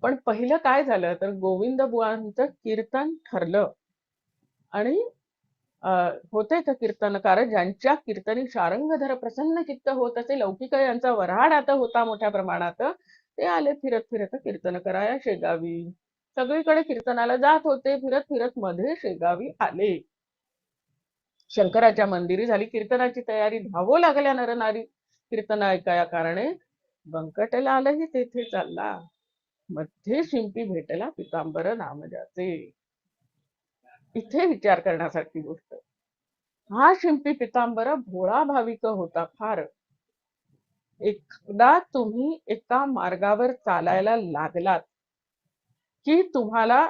पण पहिलं काय झालं तर गोविंद बुवांचं कीर्तन ठरलं आणि होते का कीर्तनकार ज्यांच्या कीर्तनी शारंगधर प्रसन्न चित्त होत असे, लौकिक यांचा वऱ्हाड आता होता मोठ्या प्रमाणात, ते आले फिरत फिरत कीर्तन कराया शेगावी. सगळीकडे कीर्तनाला जात होते, फिरत फिरत मध्ये शेगावी आले. शंकराच्या मंदिरी झाली कीर्तनाची तयारी, धावो लागल्या नरनारी कीर्तन ऐकाया कारणे. व्यंकटलालही तेथे चालला, मध्ये शिंपी भेटला पितांबर नामजाचे. इथे विचार करण्यासारखी गोष्ट. हा शिंपी पितांबर भोळा भाविक होता फार. एकदा तुम्ही एका मार्गावर चालायला लागलात की तुम्हाला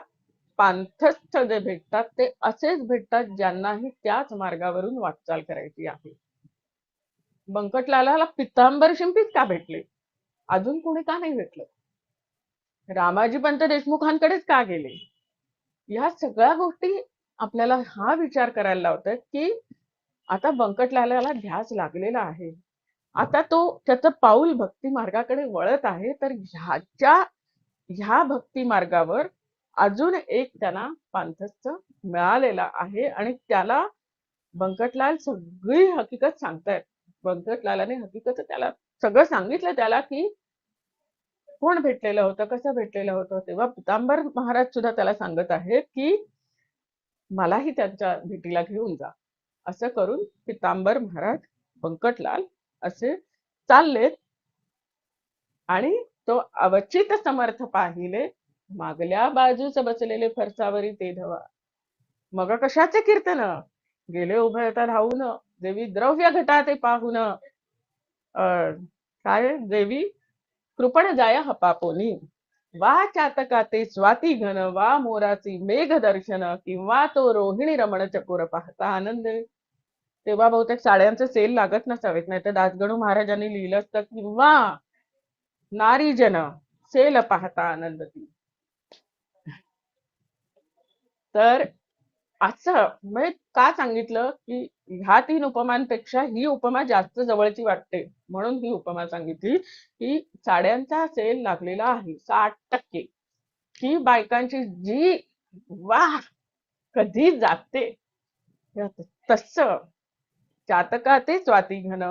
पांथस्थ जे भेटतात ते असेच भेटतात ज्यांनाही त्याच मार्गावरून वाटचाल करायची आहे. बंकटलालाला पितांबर शिंपीच का भेटले? अजून कोणी का नाही भेटलं? रामाजी पंत देशमुखांकडेच का गेले? या सगळ्या गोष्टी आपल्याला हा विचार करायला लावतात की आता बंकटलालाला ध्यास लागलेला आहे. आता तो त्याचं पाऊल भक्ती मार्गाकडे वळत आहे, तर ह्या भक्ती मार्गावर अजून एक त्यांना पांथस्थ मिळालेला आहे आणि त्याला बंकटलाल सगळी हकीकत सांगतायत. बंकटलालाने हकीकत त्याला सगळं सांगितलं त्याला की कोण भेटलेलं होतं, कसं भेटलेलं होतं. तेव्हा पितांबर महाराज सुद्धा त्याला सांगत आहेत की मलाही त्यांच्या भेटीला घेऊन जा. असं करून पितांबर महाराज बंकटलाल असे चाललेत आणि तो अवचित समर्थ पाहिले, मागल्या बाजूस बसलेले फरसावरी ते धवा. मग कशाचे कीर्तन? गेले उभयता धावून, देवी द्रव्य घटाते पाहून. काय देवी कृपण जाया हपापोनी. वा चातकाते स्वाती घन, वा मोराची मेघ दर्शन, किंवा तो रोहिणी रमण चकोर पाहता आनंद. तेव्हा बहुतेक साड्यांचे सेल लागत नसावेत, नाही तर दासगणू महाराजांनी लिहिलं असतं किंवा नारीजन सेल पाहता आनंदती. तर असं म्हणजे का सांगितलं की ह्या 3 उपमांपेक्षा ही उपमा जास्त जवळची वाटते, म्हणून ही उपमा सांगितली की साड्यांचा सेल लागलेला आहे 60%. ही बायकांची जी वाह कधी जाते. तसं चातकाते स्वाती घन,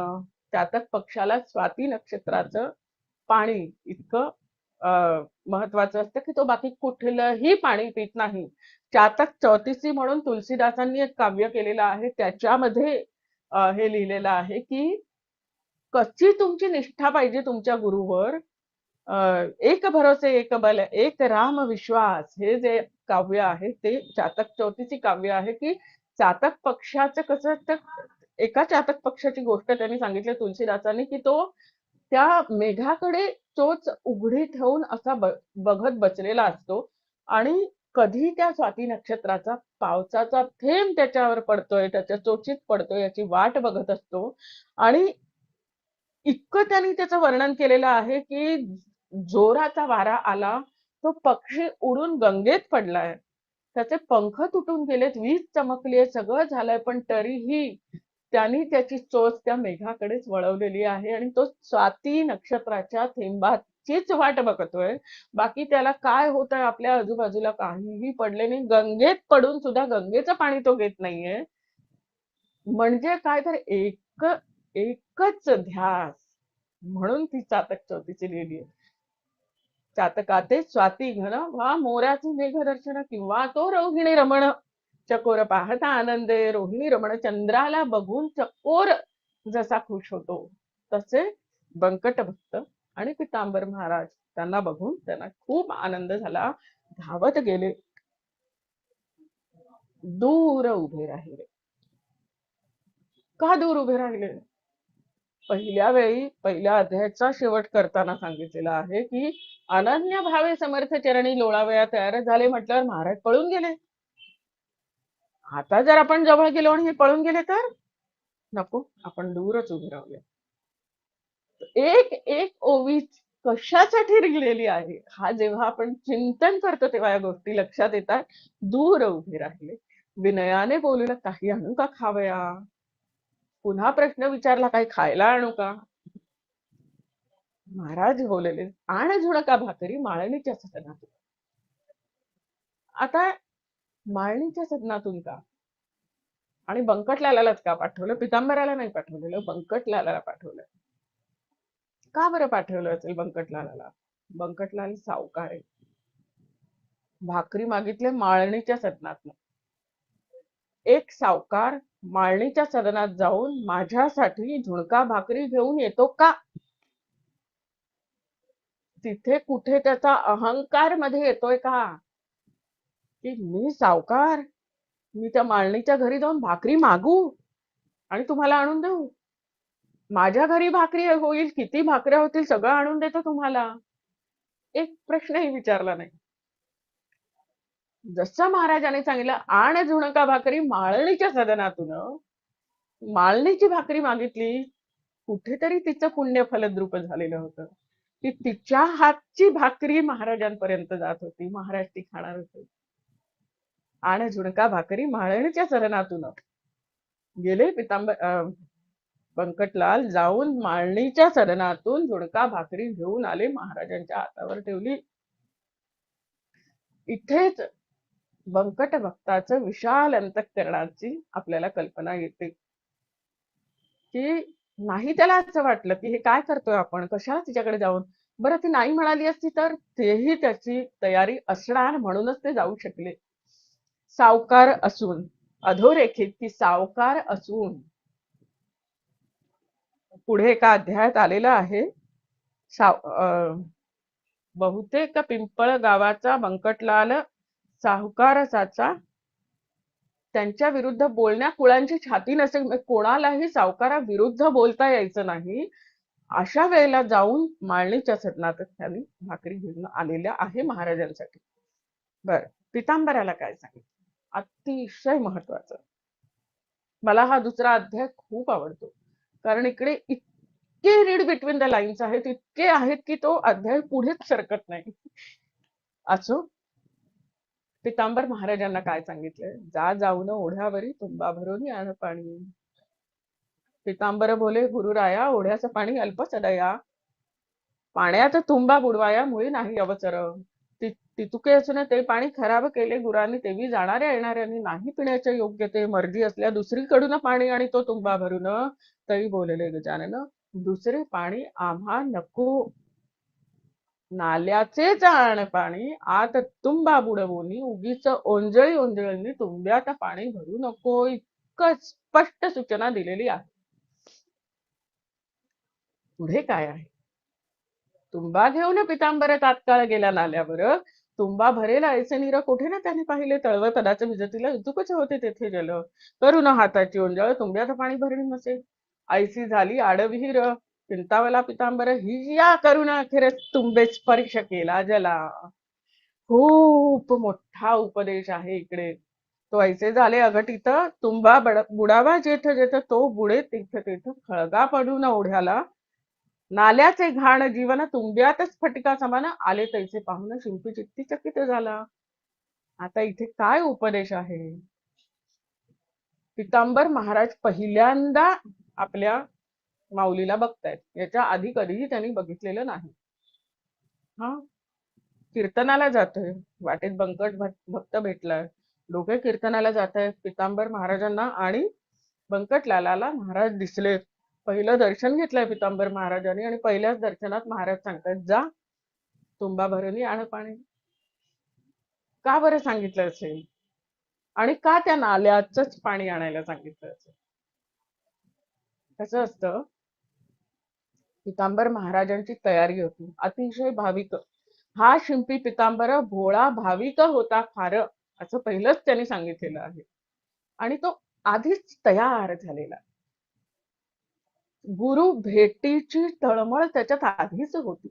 चातक पक्षाला स्वाती नक्षत्राचं पाणी इतकं महत्वाचं असतं की तो बाकी कुठलंही पाणी पित नाही. चातक चौतीसी म्हणून तुलसीदासांनी एक काव्य केलेलं आहे, त्याच्यामध्ये हे लिहिलेलं आहे की कशी तुमची निष्ठा पाहिजे तुमच्या गुरुवर. एक भरोसे एक बल एक राम विश्वास, हे जे काव्य आहे ते चातक चौतीसी काव्य आहे की चातक पक्षाचं कसं असतं. एका चातक पक्षाची गोष्ट त्यांनी सांगितली तुलसीदासांनी की तो त्या मेघाकडे चोच उघडी ठेवून असा बघत बसलेला असतो आणि कधी त्या स्वाती नक्षत्राचा पावसाचा थेंब त्याच्यावर पडतोय, त्याच्या चोचीत पडतोय याची वाट बघत असतो. आणि इतकं त्यांनी त्याचं वर्णन केलेलं आहे की जोराचा वारा आला, तो पक्षी उडून गंगेत पडलाय, त्याचे पंख तुटून गेलेत, वीज चमकलीये, सगळं झालंय, पण तरीही त्यांनी त्याची चोच त्या मेघाकडेच वळवलेली आहे आणि तो स्वाती नक्षत्राच्या थेंबाचीच वाट बघतोय. बाकी त्याला काय होतंय आपल्या आजूबाजूला काहीही पडले नाही. गंगेत पडून सुद्धा गंगेचं पाणी तो घेत नाहीये. म्हणजे काय तर एकच ध्यास, म्हणून ती चातक चौतीची लिहिली आहे. चातकाते स्वाती घन, वा मोराचे मेघ दर्शन, किंवा तो रोहिणी रमण चकोर पाहता आनंदे. रोहिणी रमण चंद्राला बघून चकोर जसा खुश होतो, तसे बंकट भक्त आणि पितांबर महाराज त्यांना बघून त्यांना खूप आनंद झाला. धावत गेले, दूर उभे राहिले. का दूर उभे राहिले? पहिल्या अध्यायाचा शेवट करताना सांगितलेला आहे की अनन्य भावे समर्थ चरणी लोळावया तयार झाले म्हटल्यावर महाराज पळून गेले. आता जर आपण जवळ गेलो आणि हे पळून गेले तर नको, आपण दूरच उभे राहूया. एक एक ओवी कशासाठी लिहिलेली आहे हा जेव्हा आपण चिंतन करतो तेव्हा या गोष्टी लक्षात येतात. दूर उभे राहिले, विनयाने बोलूला काही आणू का खावया. पुन्हा प्रश्न विचारला काही खायला आणू का. महाराज बोलले आण झुणका भाकरी माळणीच्या सदनातून. आता माळणीच्या सदनातून का? आणि बंकटलालाच का पाठवलं? पितांबराला नाही पाठवलेलं, बंकटलालाला पाठवलं. का बरं पाठवलं असेल बंकटलालाला? बंकटलाल सावकार आहे. भाकरी मागितले माळणीच्या सदनात. एक सावकार माळणीच्या सदनात जाऊन माझ्यासाठी झुणका भाकरी घेऊन येतो का? तिथे कुठे त्याचा अहंकार मध्ये येतोय का? की मी सावकार, मी त्या माळणीच्या घरी जाऊन भाकरी मागू आणि तुम्हाला आणून देऊ? माझ्या घरी भाकरी होईल, किती भाकऱ्या होतील, सगळं आणून देतो तुम्हाला. एक प्रश्नही विचारला नाही. जसं महाराजांनी सांगितलं, आण झुणका भाकरी माळणीच्या सदनातून, माळणीची भाकरी मागितली. कुठेतरी तिचं पुण्य फलद्रूप झालेलं होतं, की तिच्या हातची भाकरी महाराजांपर्यंत जात होती, महाराज ती खाणार होते. आण झुणका भाकरी माळणीच्या सदनातून गेले बंकटलाल जाऊन माळणीच्या सदनातून झुणका भाकरी घेऊन आले, महाराजांच्या हातावर ठेवली. इथेच बंकट भक्ताचं विशाल अंतःकरणाची आपल्याला कल्पना येते, की नाही त्याला असं वाटलं की हे काय करतोय आपण, कशाला तिच्याकडे जाऊन. बरं, ती नाही म्हणाली असती तर तेही त्याची तयारी असणार, म्हणूनच ते जाऊ शकले. सावकार असून, अधोरेखित की सावकार असून, पुढे एका अध्यायात आलेलं आहे. बहुतेक पिंपळ गावाचा बंकटलाल सावकाराचा त्यांच्या विरुद्ध बोलण्या कुळांची छाती नसेल, म्हणजे कोणालाही सावकारा विरुद्ध बोलता यायचं नाही. अशा वेळेला जाऊन माळणीच्या सदनात त्यांनी भाकरी घेऊन आलेल्या आहे महाराजांसाठी. बर, पितांबराला काय सांगितलं? अतिशय महत्वाचं. मला हा दुसरा अध्याय खूप आवडतो, कारण इकडे इतके रीड बिटवीन द लाईन्स आहेत, इतके आहेत की तो अध्याय पुढेच सरकत नाही. असो, पितांबर महाराजांना काय सांगितलंय? जा जाऊन ओढ्यावरी तुंबा भरून आण पाणी. पितांबर बोले, गुरुराया, ओढ्याचं पाणी अल्पच दया, पाण्यात तुंबा बुडवाया मुळी नाही अवसर. तितुके असून ते पाणी खराब केले गुरांनी, तेवी जाणाऱ्या येणाऱ्यांनी नाही पिण्याचे योग्य ते. मर्जी असल्या दुसरीकडून पाणी आणि तो तुंबा भरून, तरी बोलले गजानन, दुसरे पाणी आम्हा नको. नाल्याचेच आण पाणी, आत तुंबा बुडवून, उगीच ओंजळी ओंजळींनी तुंब्यात पाणी भरू नको. इतकं स्पष्ट सूचना दिलेली आहे. पुढे काय आहे? तुंबा घेऊन पितांबर तात्काळ गेला नाल्यावर. तुंबा भरेल ऐसे नीर कोठे ना त्याने पाहिले, तळव कदाच विजतीला इतुकच होते तेथे जल. करून हाताची ओंजळ तुंब्यात पाणी भरणी नसे, ऐसी झाली आडविहीर. चिंतावला पितांबर, ही या करून अखेर तुंबे स्पर्श केला जला. खूप मोठा उपदेश आहे इकडे. तो ऐसे झाले अघटित, तुंबा बुडावा जेथ जेथ, तो बुडे तेथ तेथ खळगा पडून ओढ्याला. नाल्याचे घाण जीवन तुंब्यातच फटका समान, आले तैसे पाहून शिंपी चित्ती चकित झाला. आता इथे काय उपदेश आहे? पितांबर महाराज पहिल्यांदा आपल्या माऊलीला बघतायत, याच्या आधी कधीही त्यांनी बघितलेलं नाही. हा, कीर्तनाला जातोय, वाटेत बंकट भक्त भेटलाय, दोघे कीर्तनाला जात आहेत. पितांबर महाराजांना आणि बंकटलालाला महाराज दिसले. पहिलं दर्शन घेतलंय पितांबर महाराजांनी, आणि पहिल्याच दर्शनात महाराज सांगतात, जा तुंबा भरणी आण पाणी. का बरं सांगितलं असेल? आणि का त्या नाल्याचंच पाणी आणायला सांगितलं असेल? कसं असतं, पितांबर महाराजांची तयारी होती, अतिशय भाविक. हा शिंपी पितांबर भोळा भाविक होता फार, असं पहिलंच त्यांनी सांगितलेलं आहे. आणि तो आधीच तयार झालेला. गुरु भेटीची तळमळ त्याच्यात आधीच होती.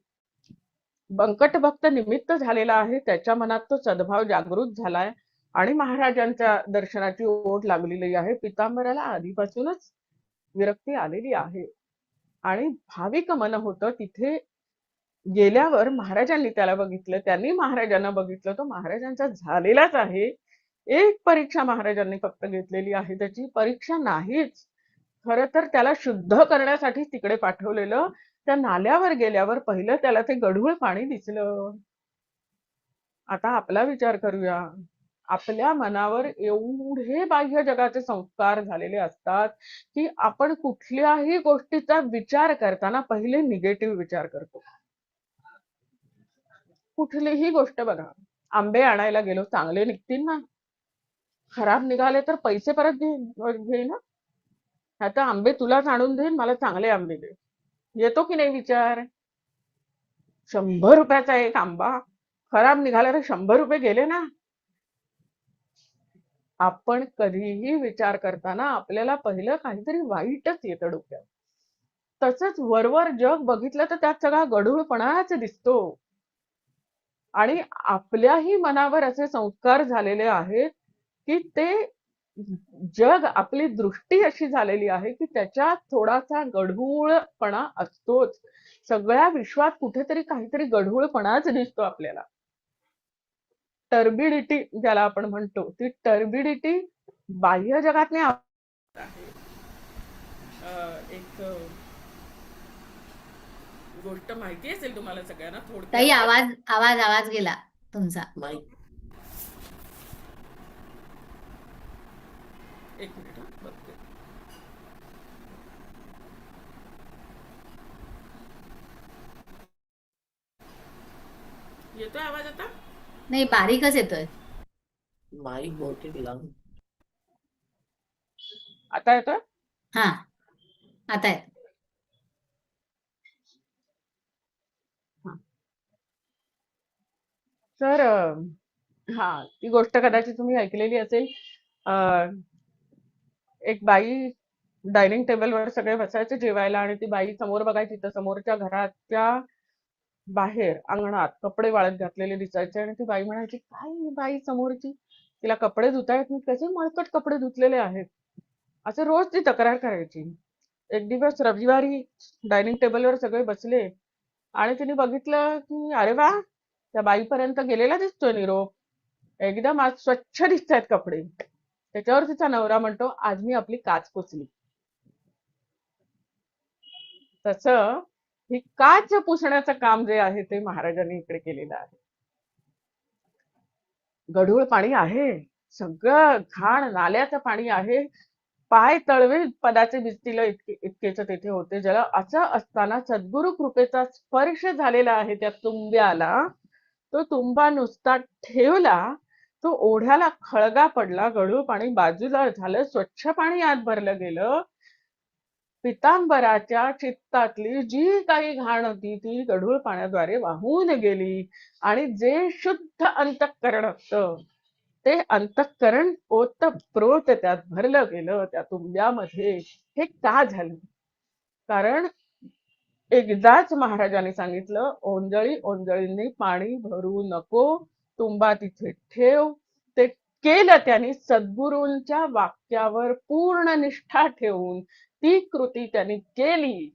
बंकट भक्त निमित्त झालेला आहे, त्याच्या मनात तो सद्भाव जागृत झालाय आणि महाराजांच्या दर्शनाची ओढ लागलेली आहे. पितांबराला आधीपासूनच विरक्ती आलेली आहे आणि भाविक मन होतं. तिथे गेल्यावर महाराजांनी त्याला बघितलं, त्यांनी महाराजांना बघितलं, तो महाराजांचा झालेलाच आहे. एक परीक्षा महाराजांनी फक्त घेतलेली आहे, त्याची परीक्षा नाहीच. खरं तर त्याला शुद्ध करण्यासाठी तिकडे पाठवलेलं. त्या नाल्यावर गेल्यावर पहिलं त्याला ते गढूळ पाणी दिसलं. आता आपला विचार करूया, आपल्या मनावर एवढे बाह्य जगाचे संस्कार झालेले असतात की आपण कुठल्याही गोष्टीचा विचार करताना पहिले निगेटिव्ह विचार करतो. कुठलीही गोष्ट बघा, आंबे आणायला गेलो, चांगले निघतील ना, खराब निघाले तर पैसे परत घेईन ना, आता आंबे तुलाच आणून देईन, मला चांगले आंबे दे. येतो की नाही विचार? 100 रुपयाचा एक आंबा खराब निघाला तर 100 रुपये गेले ना. आपण कधीही विचार करताना आपल्याला पहिलं काहीतरी वाईटच येतं डोक्यात. तसंच वरवर जग बघितलं तर त्यात सगळा गढूळपणाच दिसतो. आणि आपल्याही मनावर असे संस्कार झालेले आहेत की ते जग, आपली दृष्टी अशी झालेली आहे की त्याच्यात थोडासा गढूळपणा असतोच. सगळ्या विश्वात कुठेतरी काहीतरी गढूळपणाच दिसतो आपल्याला. टर्बिडिटी ज्याला आपण म्हणतो, ती टर्बिडिटी बाह्य जगातली आहे. एक गोष्ट माहिती असेल तुम्हाला सगळ्यांना
ताई
थोडक्यात.
आवाज आवाज आवाज गेला तुमचा.
एक मिनिट हं, बघते. येतोय आवाज आता?
नाही, बारीकच येतोय.
माईक बहुतेक लावून
आता येतोय?
हा, आता आहे.
तर हा, ती गोष्ट कदाचित तुम्ही ऐकलेली असेल. एक बाई डायनिंग टेबलवर सगळे बसायचे जेवायला आणि ती बाई समोर बघायची तर समोरच्या घराच्या बाहेर अंगणात कपडे वाळत घातलेले दिसायचे आणि ती बाई म्हणायची, काय ही बाई समोरची, तिला कपडे धुता येत नाहीत, कसे मळकट कपडे धुतलेले आहेत, असं रोज ती तक्रार करायची. एक दिवस रविवारी डायनिंग टेबलवर सगळे बसले आणि तिने बघितलं की अरे वा, त्या बाईपर्यंत गेलेला दिसतोय निरोप, एकदम आज स्वच्छ दिसतायत कपडे. त्याच्यावर तिचा नवरा म्हणतो, आज मी आपली काच पुसली. तसं ही काच पुसण्याचं काम जे आहे ते महाराजांनी इकडे केलेलं आहे. गढूळ पाणी आहे, सगळं घाण नाल्याचं पाणी आहे, पाय तळवे पदाचे भिजतील इतकेच तेथे होते जल. असं असताना सद्गुरु कृपेचा स्पर्श झालेला आहे त्या तुंब्याला. तो तुंबा नुसता ठेवला, तो ओढ्याला खळगा पडला, गढूळ पाणी बाजूला झालं, स्वच्छ पाणी आत भरलं गेलं. पितांबराच्या चित्तातली जी काही घाण होती ती गढूळ पाण्याद्वारे वाहून गेली आणि जे शुद्ध अंतःकरण असतं ते अंतःकरण ओतप्रोत त्यात भरलं गेलं त्या तुंब्यामध्ये. हे का झालं? कारण एकदाच महाराजांनी सांगितलं, ओंजळी ओंजळींनी पाणी भरू नको, तुंबा तिथे ठेव. ते केलं त्यांनी सद्गुरूंच्या वाक्यावर पूर्ण निष्ठा ठेवून ती कृती त्यांनी केली,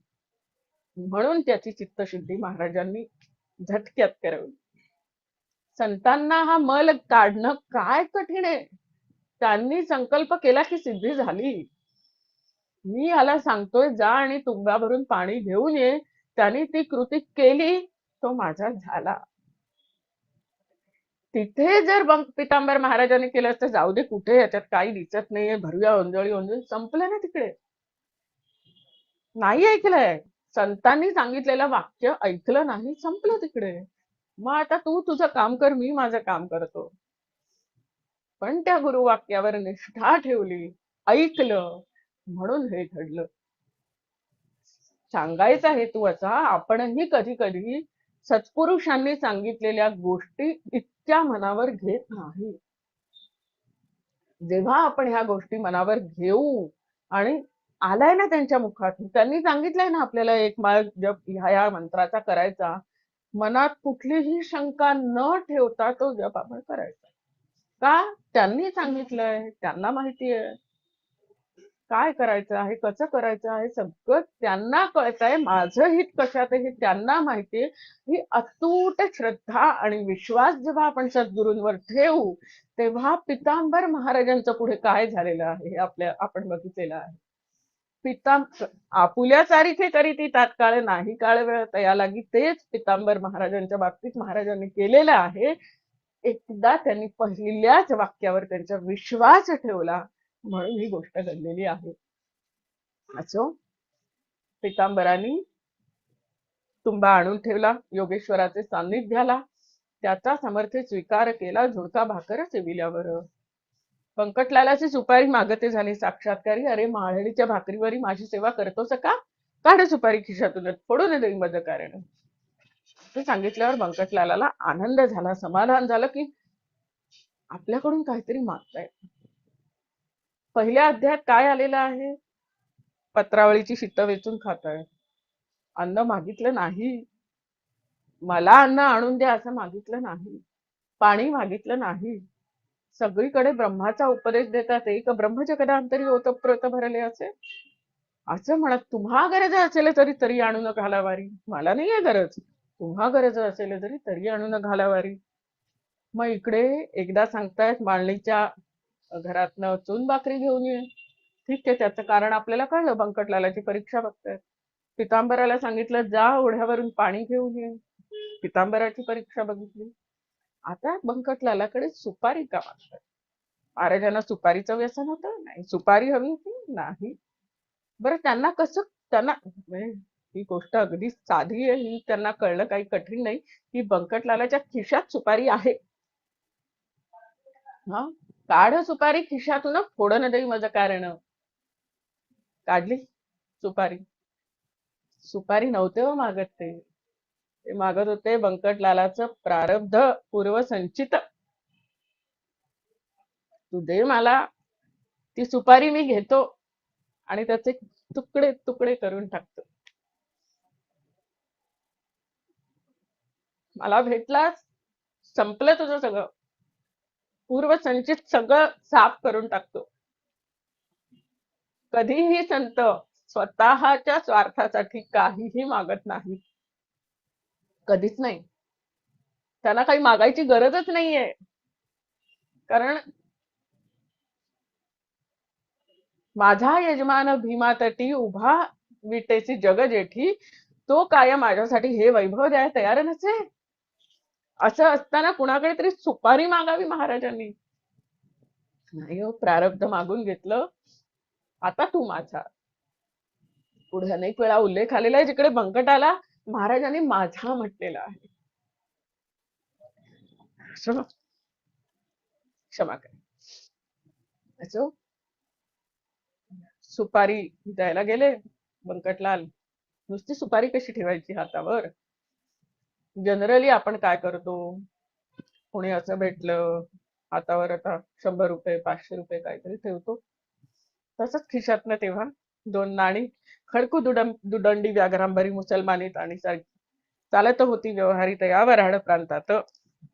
म्हणून त्याची चित्तशुद्धी महाराजांनी झटक्यात करवली. संतांना हा मल काढणं काय कठीण आहे, त्यांनी संकल्प केला की सिद्धी झाली. मी याला सांगतोय जा आणि तुंब्याभरून पाणी घेऊन ये, त्यांनी ती कृती केली, तो माझा झाला. तिथे जर पितांबर महाराजांनी केलं असतं, जाऊ दे कुठे याच्यात काही दिसत नाहीये, भरूया ओंजळी ओंजळी, संपलं ना तिकडे. नाही ऐकलंय, संतांनी सांगितलेलं वाक्य ऐकलं नाही, संपलं तिकडे. मग आता तू तुझं काम कर, मी माझं काम करतो. पण त्या गुरुवाक्यावर निष्ठा ठेवली, ऐकलं, म्हणून हे घडलं. सांगायचा हेतू असा, आपणही कधी कधी सत्पुरुषांनी सांगितलेल्या गोष्टी इतक्या मनावर घेत नाही. जेव्हा आपण ह्या गोष्टी मनावर घेऊ आणि आलाय ना त्यांच्या मुखातून, त्यांनी सांगितलंय ना आपल्याला एक माळ जप ह्या मंत्राचा करायचा, मनात कुठलीही शंका न ठेवता तो जप आपण करायचा. का? त्यांनी सांगितलंय, त्यांना माहितीये काय करायचं आहे, कसं करायचं आहे, सगळं त्यांना कळतंय. माझं हित कशात आहे हे त्यांना माहितीये. ही अतूट श्रद्धा आणि विश्वास जेव्हा आपण सद्गुरूंवर ठेवू, तेव्हा पितांबर महाराजांचं पुढे काय झालेलं आहे हे आपण बघितलेलं आहे. आपुल्या सारिखे करी ती तात्काळ नाही काळ वेळ तया लागी, तेच पितांबर महाराजांच्या बाबतीत महाराजांनी केलेलं आहे. एकदा त्यांनी पहिल्याच वाक्यावर त्यांचा विश्वास ठेवला म्हणून ही गोष्ट घडलेली आहे. असो, पितांबरांनी तुंबा आणून ठेवला योगेश्वराचे सान्निध्याला, त्याचा समर्थ स्वीकार केला झुणका भाकर सेविल्यावर. पंकटलालाची सुपारी मागते झाली साक्षात्कारी, अरे माळणीच्या भाकरीवरी माझी सेवा करतोस का? काढ सुपारी खिशातून, फोडून देईन माझं कारण. ते सांगितल्यावर बंकटलालाला आनंद झाला, समाधान झालं की आपल्याकडून काहीतरी मागताय. पहिल्या अध्यायात काय आलेलं आहे? पत्रावळीची शीत वेचून खाताय, अन्न मागितलं नाही, मला अन्न आणून द्या असं मागितलं नाही, पाणी मागितलं नाही. सगळीकडे ब्रह्माचा उपदेश देतात, एक ब्रह्मजगदांतरी ओतप्रोत भरले असे असं म्हणत, तुम्हा गरज असेल तरी तरी आणून घालावारी. मला नाहीये गरज, तुम्हा गरज असेल तरी आणून घालावारी. मग इकडे एकदा सांगतायत माळणीच्या घरातनं चून भाकरी घेऊन ये. ठीक आहे, त्याचं कारण आपल्याला कळलं, बंकटलालाची परीक्षा बघतायत. पितांबराला सांगितलं जा ओढ्यावरून पाणी घेऊन ये, पितांबराची परीक्षा बघितली. आता बंकटलालाकडे सुपारी का मागतात? महाराजांना सुपारीचं व्यसन होतं? नाही. सुपारी हवी होती? नाही. बरं त्यांना कसं, त्यांना म्हणजे ही गोष्ट अगदी साधी आहे, ही त्यांना कळणं काही कठीण नाही की बंकटलालाच्या खिशात सुपारी आहे. हा, काढ सुपारी खिशातून, फोडन देई माझं कारण. काढली सुपारी. सुपारी नव्हते हो मागत ते मागत होते बंकटलालाचं प्रारब्ध पूर्वसंचित. तू दे मला, ती सुपारी मी घेतो आणि त्याचे तुकडे तुकडे करून टाकतो. मला भेटलास, संपलं तुझं सगळं, पूर्वसंचित सगळं साफ करून टाकतो. कधीही संत स्वतःच्या स्वार्थासाठी काहीही मागत नाही, कधीच नाही. त्यांना काही मागायची गरजच नाहीये. कारण माझा यजमान भीमा तटी उभा विटेची जग जेठी, तो काय माझ्यासाठी हे वैभव द्यायला तयार नसे. असं असताना कुणाकडे तरी सुपारी मागावी महाराजांनी? नाही हो, प्रारब्ध मागून घेतलं, आता तू माझा. पुढे अनेक वेळा उल्लेख आलेला आहे जिकडे बंकटाला महाराजांनी माझा म्हटलेला आहे. क्षमा कर. असो, सुपारी द्यायला गेले बंकटलाल. नुसती सुपारी कशी ठेवायची हातावर? जनरली आपण काय करतो, कोणी असं भेटलं हातावर, आता 100 रुपये 500 रुपये काहीतरी ठेवतो. तसंच खिशातनं तेव्हा 2 नाणी, खडकू दुदंडी व्याघ्रांबरी मुसलमानीत आणि सारखी चालत होती व्यवहारित या वऱ्हाड प्रांतात,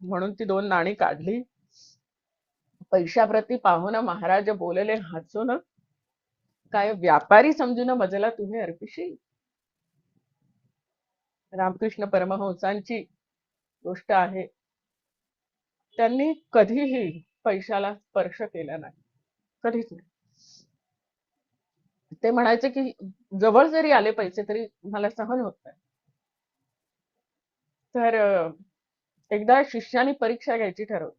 म्हणून ती 2 नाणी काढली. पैशाप्रती पाहून महाराज बोलले हसून, काय व्यापारी समजून मजला तुम्ही अर्पिशी. रामकृष्ण परमहंसांची गोष्ट आहे, त्यांनी कधीही पैशाला स्पर्श केला नाही, कधीच नाही. ते म्हणायचे की जवळ जरी आले पैसे तरी मला सहन होत नाही. तर एकदा शिष्याने परीक्षा घ्यायची ठरवली.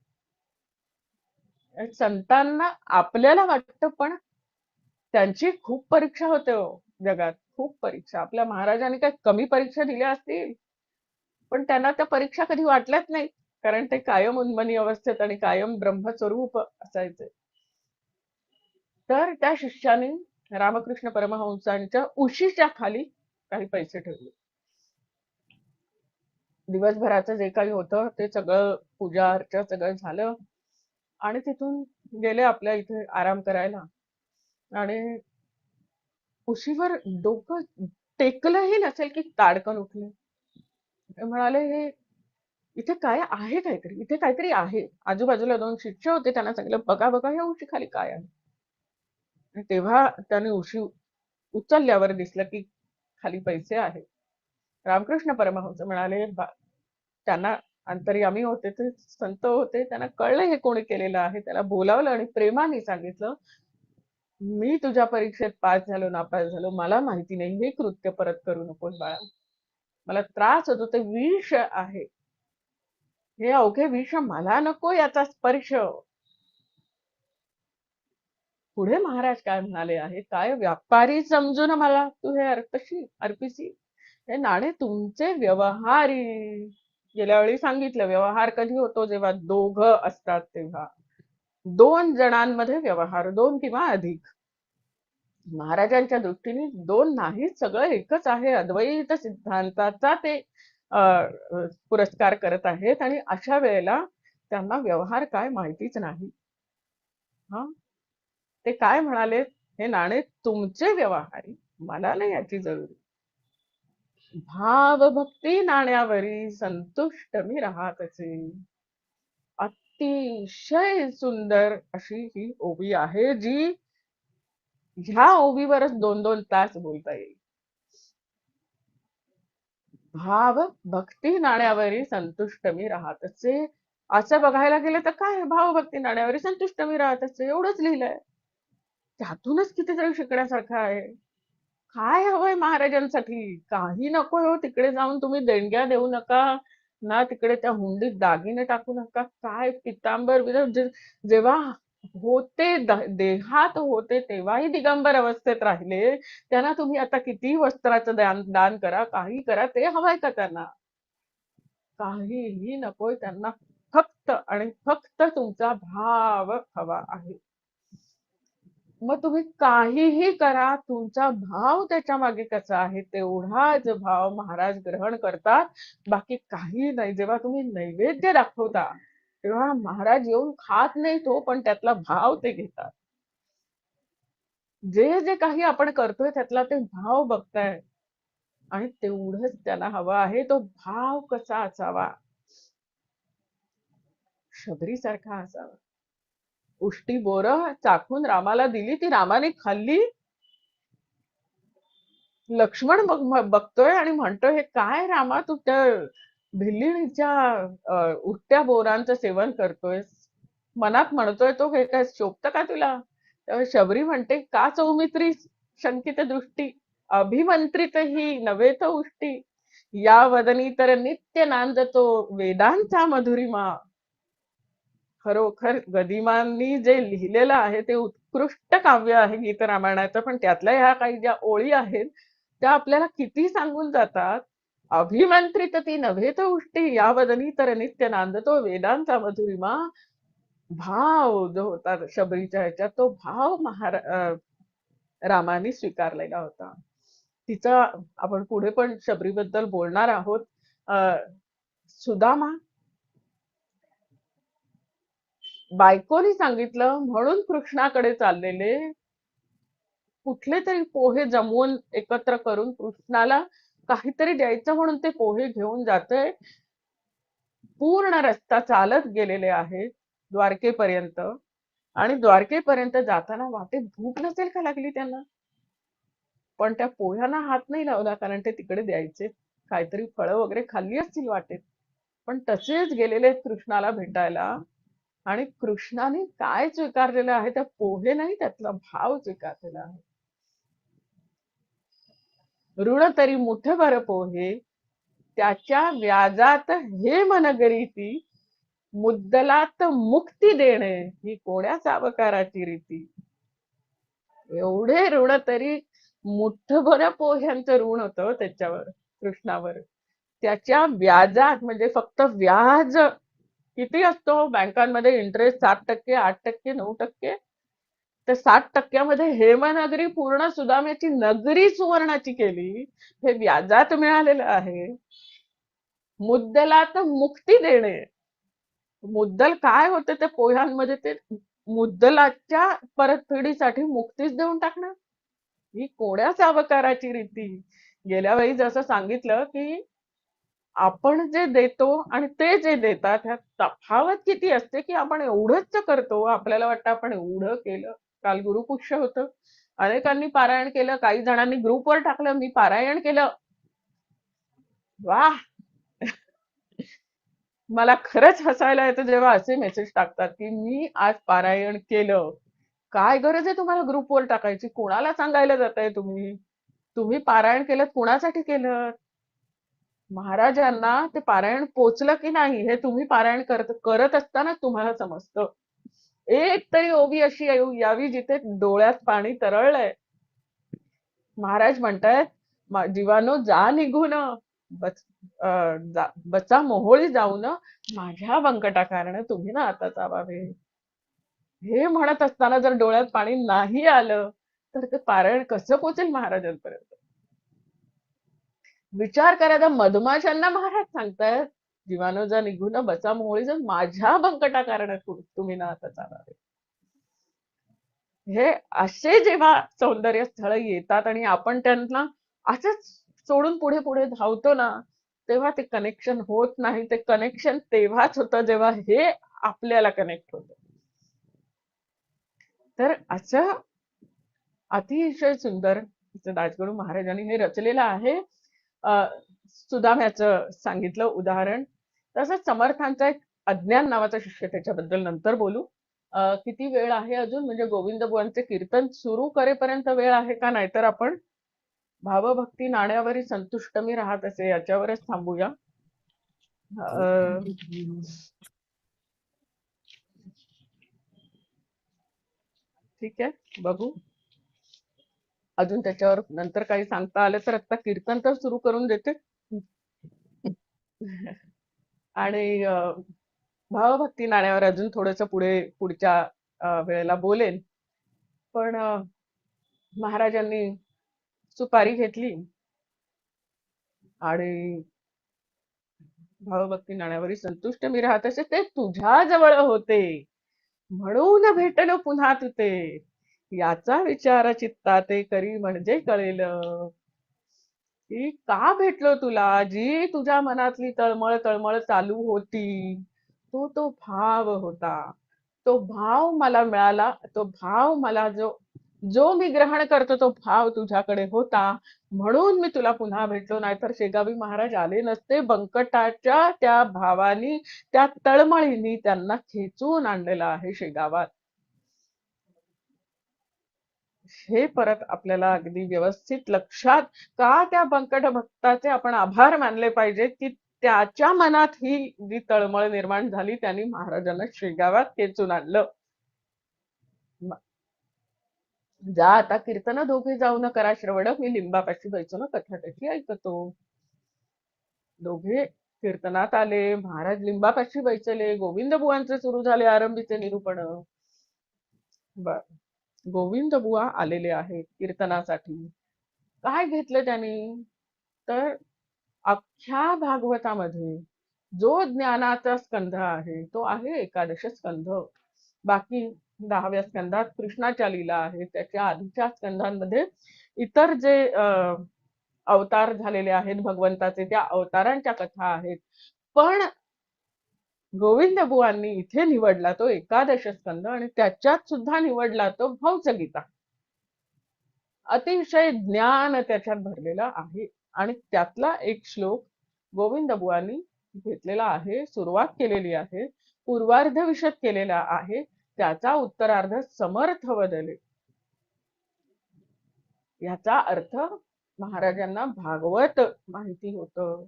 संतांना आपल्याला वाटतं, पण त्यांची खूप परीक्षा होते हो जगात, खूप परीक्षा. आपल्या महाराजांनी काय कमी परीक्षा दिल्या असतील, पण त्यांना त्या परीक्षा कधी वाटल्याच नाही, कारण ते कायम उन्मनी अवस्थेत आणि कायम ब्रह्मस्वरूप असायचे. तर त्या शिष्याने रामकृष्ण परमहंसांच्या उशीच्या खाली काही पैसे ठेवले. दिवसभराचं जे काही होतं ते सगळं पूजा अर्चा सगळं झालं आणि तिथून गेले आपल्या इथे आराम करायला. आणि उशीवर डोकं टेकलंही नसेल की ताडकन उठले. ते म्हणाले हे इथे काय आहे, काहीतरी इथे काहीतरी आहे. आजूबाजूला 2 शिष्य होते, त्यांना सांगितलं बघा बघा या उशी खाली काय आहे. आणि तेव्हा त्याने उशी उचलल्यावर दिसलं की खाली पैसे आहेत. रामकृष्ण परमहंस म्हणाले, त्यांना अंतर्यामी होते, ते संत होते, त्यांना कळलं हे कोणी केलेलं आहे. त्याला बोलावलं आणि प्रेमाने सांगितलं, मी तुझ्या परीक्षेत पास झालो नापास झालो मला माहिती नाही, हे कृत्य परत करू नकोस बाळा, मला त्रास होतो, ते विष आहे. हे अवघे विष मला नको याचा स्पर्श. पुढे महाराज काय म्हणाले आहे, काय व्यापारी समजून मला तू हे अर्पशी अर्पिसी, हे नाणे तुमचे व्यवहारी. गेल्या वेळी सांगितलं व्यवहार कधी होतो, जेव्हा दोघं असतात तेव्हा. दोन जणांमध्ये व्यवहार, दोन किंवा अधिक. महाराजांच्या दृष्टीने दोन नाही, सगळं एकच आहे. अद्वैत सिद्धांताचा ते पुरस्कार करत आहेत आणि अशा वेळेला त्यांना व्यवहार काय माहितीच नाही. हा, ते काय म्हणाले, हे नाणे तुमचे व्यवहारी, मला नाही याची जरुरी. भाव भक्ती नाण्यावरी संतुष्ट मी राहतचे. अतिशय सुंदर अशी ही ओवी आहे, जी ह्या ओवीवरच 2-2 तास बोलता येईल. भाव भक्ती नाण्यावरी संतुष्ट मी राहतचे. असं बघायला गेलं तर काय, भाव भक्ती नाण्यावरी संतुष्ट मी राहतचे एवढंच लिहिलंय. त्यातूनच कितीतरी शिकण्यासारखं आहे. काय हवंय महाराजांसाठी, काही नको हो. तिकडे जाऊन तुम्ही देणग्या देऊ नका ना, तिकडे त्या हुंडीत दागिने टाकू नका. काय पितांबर जेव्हा होते देहात होते तेव्हाही दिगंबर अवस्थेत राहिले, त्यांना तुम्ही आता किती वस्त्राचं दान करा, काही करा, ते हवंय का त्यांना? काहीही नकोय त्यांना. फक्त आणि फक्त तुमचा भाव हवा आहे. मग तुम्ही काहीही करा, तुमचा भाव त्याच्या मागे कसा आहे तेवढाच भाव महाराज ग्रहण करतात, बाकी काही नाही. जेव्हा तुम्ही नैवेद्य दाखवता तेव्हा महाराज येऊन खात नाही तो, पण त्यातला भाव ते घेतात. जे जे काही आपण करतोय त्यातला ते भाव बघताय आणि तेवढंच त्यांना हवं आहे. तो भाव कसा असावा, शबरीसारखा असावा. उष्टी बोरं चाखून रामाला दिली, ती रामाने खाल्ली. लक्ष्मण बघतोय आणि म्हणतोय, हे काय रामा, तू त्या भिल्लिणीच्या उष्ट्या बोरांचं सेवन करतोयस. मनात म्हणतोय तो, हे काय शोभतं का तुला? तेव्हा शबरी म्हणते, का सौमित्री शंकित दृष्टी, अभिमंत्रित ही नव्हे तर उष्टी, या वदनी तर नित्य नांदतो वेदांचा मधुरिमा. खरोखर गदिमांनी जे लिहिलेलं आहे ते उत्कृष्ट काव्य आहे गीत रामायणाचं, पण त्यातल्या ह्या काही ज्या ओळी आहेत त्या आपल्याला किती सांगून जातात. अभिमंत्रित ती नव्हे तर उष्टी, या वदनी तर नित्य नांदतो वेदांचा मधुरिमा. भाव जो होता शबरीच्या ह्याच्यात, तो भाव रामाने स्वीकारलेला होता. तिचा आपण पुढे पण शबरीबद्दल बोलणार आहोत. सुदामा बायकोनी सांगितलं म्हणून कृष्णाकडे चाललेले, कुठले तरी पोहे जमवून एकत्र करून कृष्णाला काहीतरी द्यायचं म्हणून ते पोहे घेऊन जातोय. पूर्ण रस्ता चालत गेलेले आहेत द्वारकेपर्यंत, आणि द्वारकेपर्यंत जाताना वाटेत भूक नसेल का लागली त्यांना, पण त्या पोह्यांना हात नाही लावला, कारण ते तिकडे द्यायचे. काहीतरी फळं वगैरे खाल्ली असतील वाटेत, पण तसेच गेलेले आहेत कृष्णाला भेटायला. आणि कृष्णाने काय स्वीकारलेलं आहे, त्या पोहे नाही, त्यातला भाव स्वीकारलेला आहे. ऋण तरी मुठभर पोहे, त्याच्या व्याजात हे मनगरीती, मुद्दलात मुक्ती देणे ही कोण्या सावकाराची रीती. एवढे ऋण तरी, मुठभर पोह्यांचं ऋण होतं त्याच्यावर, कृष्णावर. त्याच्या व्याजात, म्हणजे फक्त व्याज किती असतो बँकांमध्ये, इंटरेस्ट 7%, 8%, 9%, तर 60%मध्ये हेमनगरी पूर्ण सुदाम्याची नगरी सुवर्णाची केली. हे व्याजात मिळालेलं आहे. मुद्दलात मुक्ती देणे, मुद्दल काय होते त्या पोह्यांमध्ये, ते मुद्दलाच्या परतफेडीसाठी मुक्तीच देऊन टाकणं, ही कोण्या सावकाराची रीती. गेल्या वेळी जसं सांगितलं की आपण जे देतो आणि ते जे देतात ह्यात तफावत किती असते, की आपण एवढंच करतो, आपल्याला वाटतं आपण एवढं केलं. काल गुरुपुष्य होतं, अनेकांनी पारायण केलं, काही जणांनी ग्रुपवर टाकलं मी पारायण केलं. वाह, मला खरंच हसायला येतं जेव्हा असे मेसेज टाकतात की मी आज पारायण केलं. काय गरज आहे तुम्हाला ग्रुपवर टाकायची? कोणाला सांगायला जाताय तुम्ही? तुम्ही पारायण केलं कुणासाठी केलं? महाराजांना ते पारायण पोचलं की नाही हे तुम्ही पारायण करत असताना तुम्हाला समजतं. एक तरी ओवी अशी यावी जिथे डोळ्यात पाणी तरळलंय. महाराज म्हणतायत जीवानो जा निघून बचा मोहोळी जाऊन माझ्या बंकटा कारण तुम्ही ना आता चावावे. हे म्हणत असताना जर डोळ्यात पाणी नाही आलं तर ते पारायण कसं पोचेल महाराजांपर्यंत. विचार करायचा, मधमाशांना महाराज सांगतायत जीवानो जा निघून बचा मोहोळी जाऊन माझ्या बंकटा कारण तुम्ही ना आता चावावे. हे असे जेव्हा सौंदर्य स्थळ येतात आणि आपण त्यांना असंच सोडून पुढे पुढे धावतो ना, तेव्हा ते कनेक्शन होत नाही. ते कनेक्शन तेव्हाच होतं जेव्हा हे आपल्याला कनेक्ट होतं. तर असं अतिशय सुंदर राजगुरू महाराजांनी हे रचलेलं आहे. सुदाम्याचं सांगितलं उदाहरण. तसंच समर्थांचा एक अज्ञान नावाचा शिष्य, त्याच्याबद्दल नंतर बोलू. किती वेळ आहे अजून, म्हणजे गोविंद बुवांचे कीर्तन सुरू करेपर्यंत वेळ आहे का? नाहीतर आपण भावभक्ती नाण्यावरी संतुष्ट मी राहत असे याच्यावरच थांबूया. ठीक आहे, बघू. अजून त्याच्यावर नंतर काही सांगता आलं तर आता कीर्तन तर सुरू करून देते आणि भावभक्ती नाण्यावर अजून थोडस पुढच्या वेळेला बोलेन. पण महाराजांनी सुपारी घेतली आणि भावभक्ती नाण्यावरी संतुष्ट मी राहत असे ते तुझ्या जवळ होते म्हणून भेटलो पुन्हा तुते याचा विचार चित्ताते करी म्हणजे कळेल की का भेटलो तुला. जी तुझ्या मनातली तळमळ तळमळ चालू होती तो भाव होता. तो भाव मला मिळाला. तो भाव मला जो मी ग्रहण करतो तो भाव तुझ्याकडे होता म्हणून मी तुला पुन्हा भेटलो. नाहीतर शेगावी महाराज आले नसते. बंकटाच्या त्या भावानी, त्या तळमळीनी त्यांना खेचून आणलेलं आहे शेगावात. हे परत आपल्याला अगदी व्यवस्थित लक्षात का त्या बंकट भक्ताचे आपण आभार मानले पाहिजेत की त्याच्या मनात ही जी तळमळ निर्माण झाली त्यांनी महाराजांना शेगावात खेचून आणलं. जा आता कीर्तन दोघे जाऊन करा श्रवण मी लिंबापाशी बैसून कथा त्याची ऐकतो. दोघे कीर्तनात आले. महाराज लिंबापाशी बैसले. गोविंद बुवांचे सुरू झाले आरंभीचे निरूपण. बर, गोविंद बुवा आलेले आहेत कीर्तनासाठी. काय घेतलं त्यांनी तर अख्ख्या भागवतामध्ये जो ज्ञानाचा स्कंध आहे तो आहे एकादश स्कंध. बाकी 10व्या स्कंदात कृष्णाच्या लीला आहेत. त्याच्या आधीच्या स्कंधांमध्ये इतर जे अवतार झालेले आहेत भगवंताचे त्या अवतारांच्या कथा आहेत. पण गोविंद बुवांनी इथे निवडला तो एकादश स्कंद आणि त्याच्यात सुद्धा निवडला तो भवसगीता. अतिशय ज्ञान त्याच्यात भरलेला आहे आणि त्यातला एक श्लोक गोविंद बुवांनी घेतलेला आहे. सुरुवात केलेली आहे. पूर्वार्ध विशद केलेला आहे. त्याचा उत्तरार्ध समर्थ बदले. याचा अर्थ महाराजांना भागवत माहिती होतं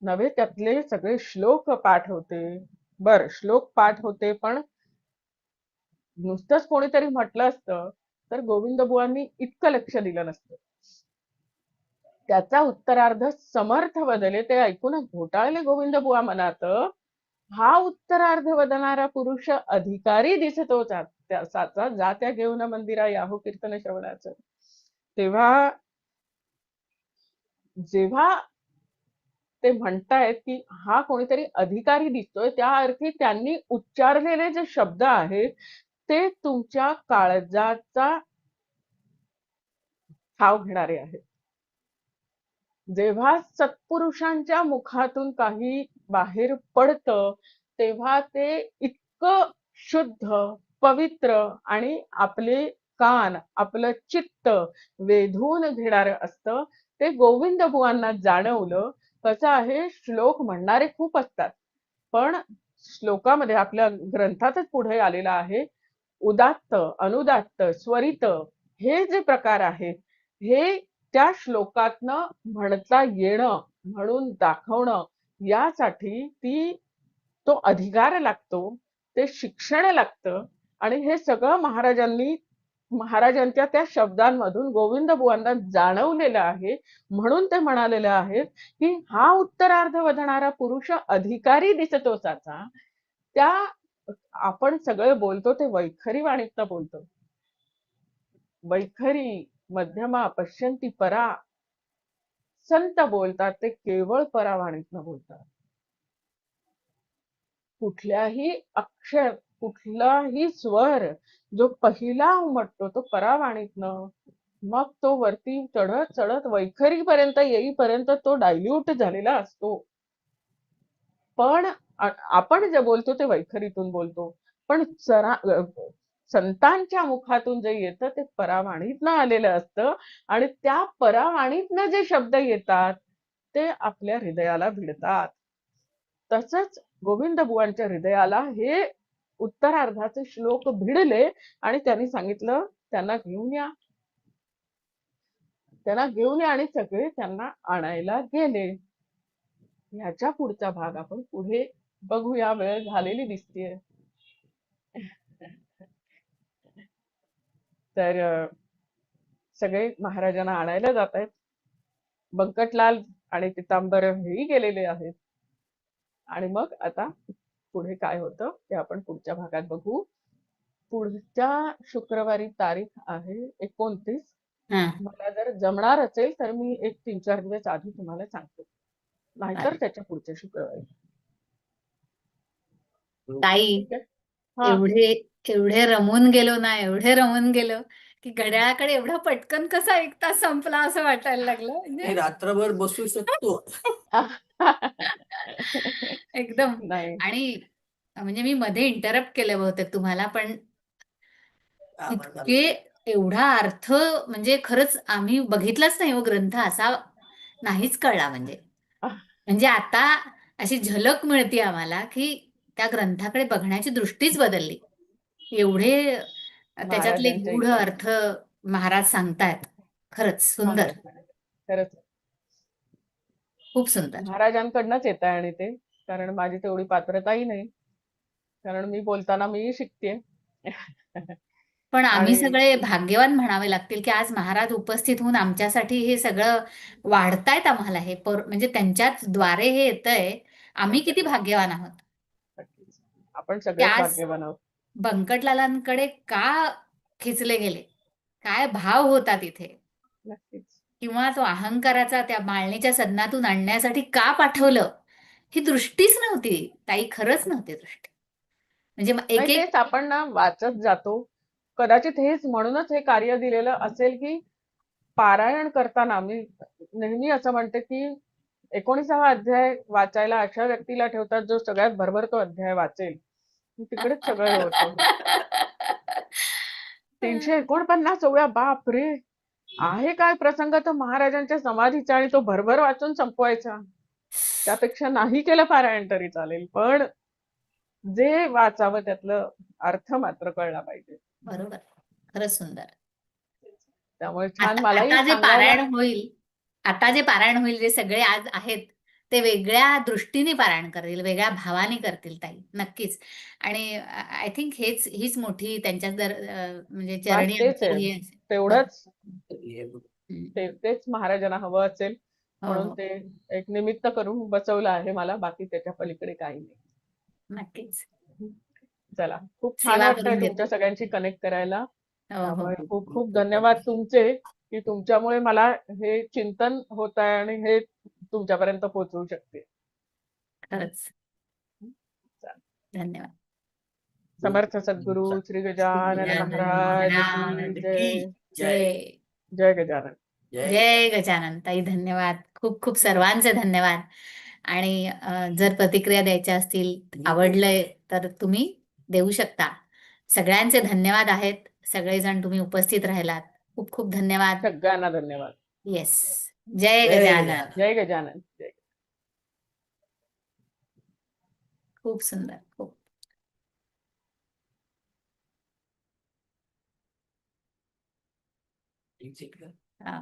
नव्हे त्यातले सगळे श्लोक पाठ होते. बर, श्लोक पाठ होते पण नुसतंच कोणीतरी म्हटलं असतं तर गोविंद बुवांनी इतकं लक्ष दिलं नसतं. त्याचा उत्तरार्ध समर्थ बदले ते ऐकून घोटाळले गोविंद बुवा मनात. हा उत्तरार्ध बदलणारा पुरुष अधिकारी दिसतो साचा जात्या घेऊन मंदिरा याहो कीर्तन श्रवणाचं. तेव्हा जेव्हा ते म्हणतायत की हा कोणीतरी अधिकारी दिसतोय त्या अर्थी त्यांनी उच्चारलेले जे शब्द आहेत ते तुमच्या काळजाचा ठाव घेणारे आहेत. जेव्हा सत्पुरुषांच्या मुखातून काही बाहेर पडतं तेव्हा ते इतकं शुद्ध पवित्र आणि आपले कान आपलं चित्त वेधून घेणारं असतं. ते गोविंद बुवांना जाणवलं. कसं आहे, श्लोक म्हणणारे खूप असतात पण श्लोकामध्ये आपल्या ग्रंथातच पुढे आलेला आहे उदात्त अनुदात्त स्वरित हे जे प्रकार आहेत हे त्या श्लोकातनं म्हणता येणं, म्हणून दाखवणं, यासाठी तो अधिकार लागतो, ते शिक्षण लागतं. आणि हे सगळं महाराजांच्या त्या शब्दांमधून गोविंद बुवांना जाणवलेलं आहे. म्हणून ते म्हणालेले आहेत की हा उत्तरार्ध वधणारा पुरुष अधिकारी दिसतो साचा. त्या आपण सगळे बोलतो ते वैखरी वाणीतनं बोलतो. वैखरी मध्यमा पश्यंती परा, संत बोलतात ते केवळ परावाणीतनं बोलतात. कुठल्याही अक्षर, कुठलाही स्वर जो पहिला उमटतो तो परावाणीतनं, मग तो वरती चढत चढत वैखरीपर्यंत येईपर्यंत तो डायल्यूट झालेला असतो. पण आपण जे बोलतो ते वैखरीतून बोलतो, पण संतांच्या मुखातून जे येतं ते परावाणीतनं आलेलं असतं. आणि त्या परावाणीतनं जे शब्द येतात ते आपल्या हृदयाला भिडतात. तसंच गोविंद बुवांच्या हृदयाला हे उत्तरार्धाचे श्लोक भिडले आणि त्यांनी सांगितलं त्यांना घेऊन या. त्यांना घेऊन या आणि सगळे त्यांना आणायला गेले. ह्याच्या पुढचा भाग आपण पुढे बघूया, वेळ झालेली दिसतीये. तर सगळे महाराजांना आणायला जात आहेत. बंकटलाल आणि पितांबर हेही गेलेले आहेत. आणि मग आता पुढे काय होतं ते आपण पुढच्या भागात बघू. पुढच्या शुक्रवारी तारीख आहे 29.
हा
मला जर जमणार असेल तर मी एक 3-4 दिवस आधी तुम्हाला सांगते, नाहीतर
चालेल.
त्याच्या पुढच्या शुक्रवारी.
ताई,
ठीक आहे. हा,
एवढे रमून गेलो ना, एवढे रमून गेलो की घड्याळाकडे एवढा पटकन कसा 1 तास संपला असं वाटायला लागलं.
मी
म्हणजे
रात्रभर बसू शकतो.
एकदम.
नाही
आणि म्हणजे मी मध्ये इंटरप्ट केलं बहुतेक तुम्हाला, पण इतके एवढा अर्थ म्हणजे खरंच आम्ही बघितलाच नाही हो ग्रंथ असा, नाहीच कळला. म्हणजे आता अशी झलक मिळते आम्हाला की त्या ग्रंथाकडे बघण्याची दृष्टीच बदलली. एवढे त्याच्यातले
महाराजांच्या
गूढ
इच्छा.
अर्थ महाराज सांगतायत. खरंच
छान
सुंदर,
आहे. खरंच
खूप सुंदर.
महाराजांकडनंच येत आहे. आणि ते कारण माझी तेवढी पात्रताही नाही, कारण मी बोलताना मी शिकते.
पण आम्ही
आणि
सगळे भाग्यवान म्हणावे लागतील की आज महाराज उपस्थित होऊन आमच्यासाठी हे सगळं वाढतायत आम्हाला. म्हणजे त्यांच्याच द्वारे हे येतंय. आम्ही किती भाग्यवान आहोत
आपण
की
सगळेच
आज
भाग्यवान आहोत.
बंकटलालांकडे का खेचले गेले, काय भाव होता तिथे,
नक्कीच.
किंवा तो अहंकाराचा त्या माळणीच्या सदनातून आणण्यासाठी का पाठवलं, ही दृष्टीच नव्हती ताई, खरंच नव्हती दृष्टी. म्हणजे
नाही,
एक एक
तेच आपण ना वाचत जातो. कदाचित हेच म्हणूनच हे कार्य दिलेलं असेल की पारायण करताना मी नेहमी असं म्हणते की 19वा अध्याय वाचायला अशा व्यक्तीला ठेवतात जो सगळ्यात भरभर तो अध्याय वाचेल. तिकडेच सगळं हे होतं. 349 ओव्या, बाप रे! आहे काय प्रसंग तो महाराजांच्या समाधीचा आणि तो भरभर वाचून संपवायचा. त्यापेक्षा नाही केलं पारायण तरी चालेल, पण जे वाचावं त्यातलं अर्थ मात्र कळला पाहिजे.
बरोबर, खरंच सुंदर.
त्यामुळे छान
आता
मलाही
आता जे
सांगायला.
पारायण होईल, जे सगळे आज आहेत ते वेगळ्या दृष्टीने पारायण करतील, वेगळ्या भावाने करतील ताई, नक्कीच. आणि आय थिंक हीच मोठी त्यांच्या म्हणजे
बस
चरणी
तेच
आमची
आहे,
हे असेल.
तेवढंच
हम्म.
तेच महाराजांना हवं असेल
हो
म्हणून
हो,
ते एक निमित्त करून बसवलं आहे मला. बाकी त्याच्या पलीकडे काही नाही.
नक्कीच.
चला, खूप छान
सेवा
वाटतंय
करून घेतो.
तुमच्या सगळ्यांशी कनेक्ट करायला.
हो हो
त्यामुळे
हो,
खूप खूप धन्यवाद तुमचे की तुमच्यामुळे मला हे चिंतन होत आहे आणि हे तुमच्यापर्यंत पोहोचवू शकते.
खरंच धन्यवाद.
समर्थ सद्गुरु श्री गजानन महाराज की
महाराज
जय.
की जय.
जय गजानन.
जय गजानन ताई, धन्यवाद. खूप खूप सर्वांचे धन्यवाद. आणि जर प्रतिक्रिया द्यायच्या असतील, आवडलंय तर तुम्ही देऊ शकता. सगळ्यांचे धन्यवाद आहेत. सगळेजण तुम्ही उपस्थित राहिलात. खूप खूप धन्यवाद.
सगळ्यांना धन्यवाद.
येस, जय गजानन.
जय गजानन. जय.
खूप सुंदर, खूप.
ठीक आहे.
हा.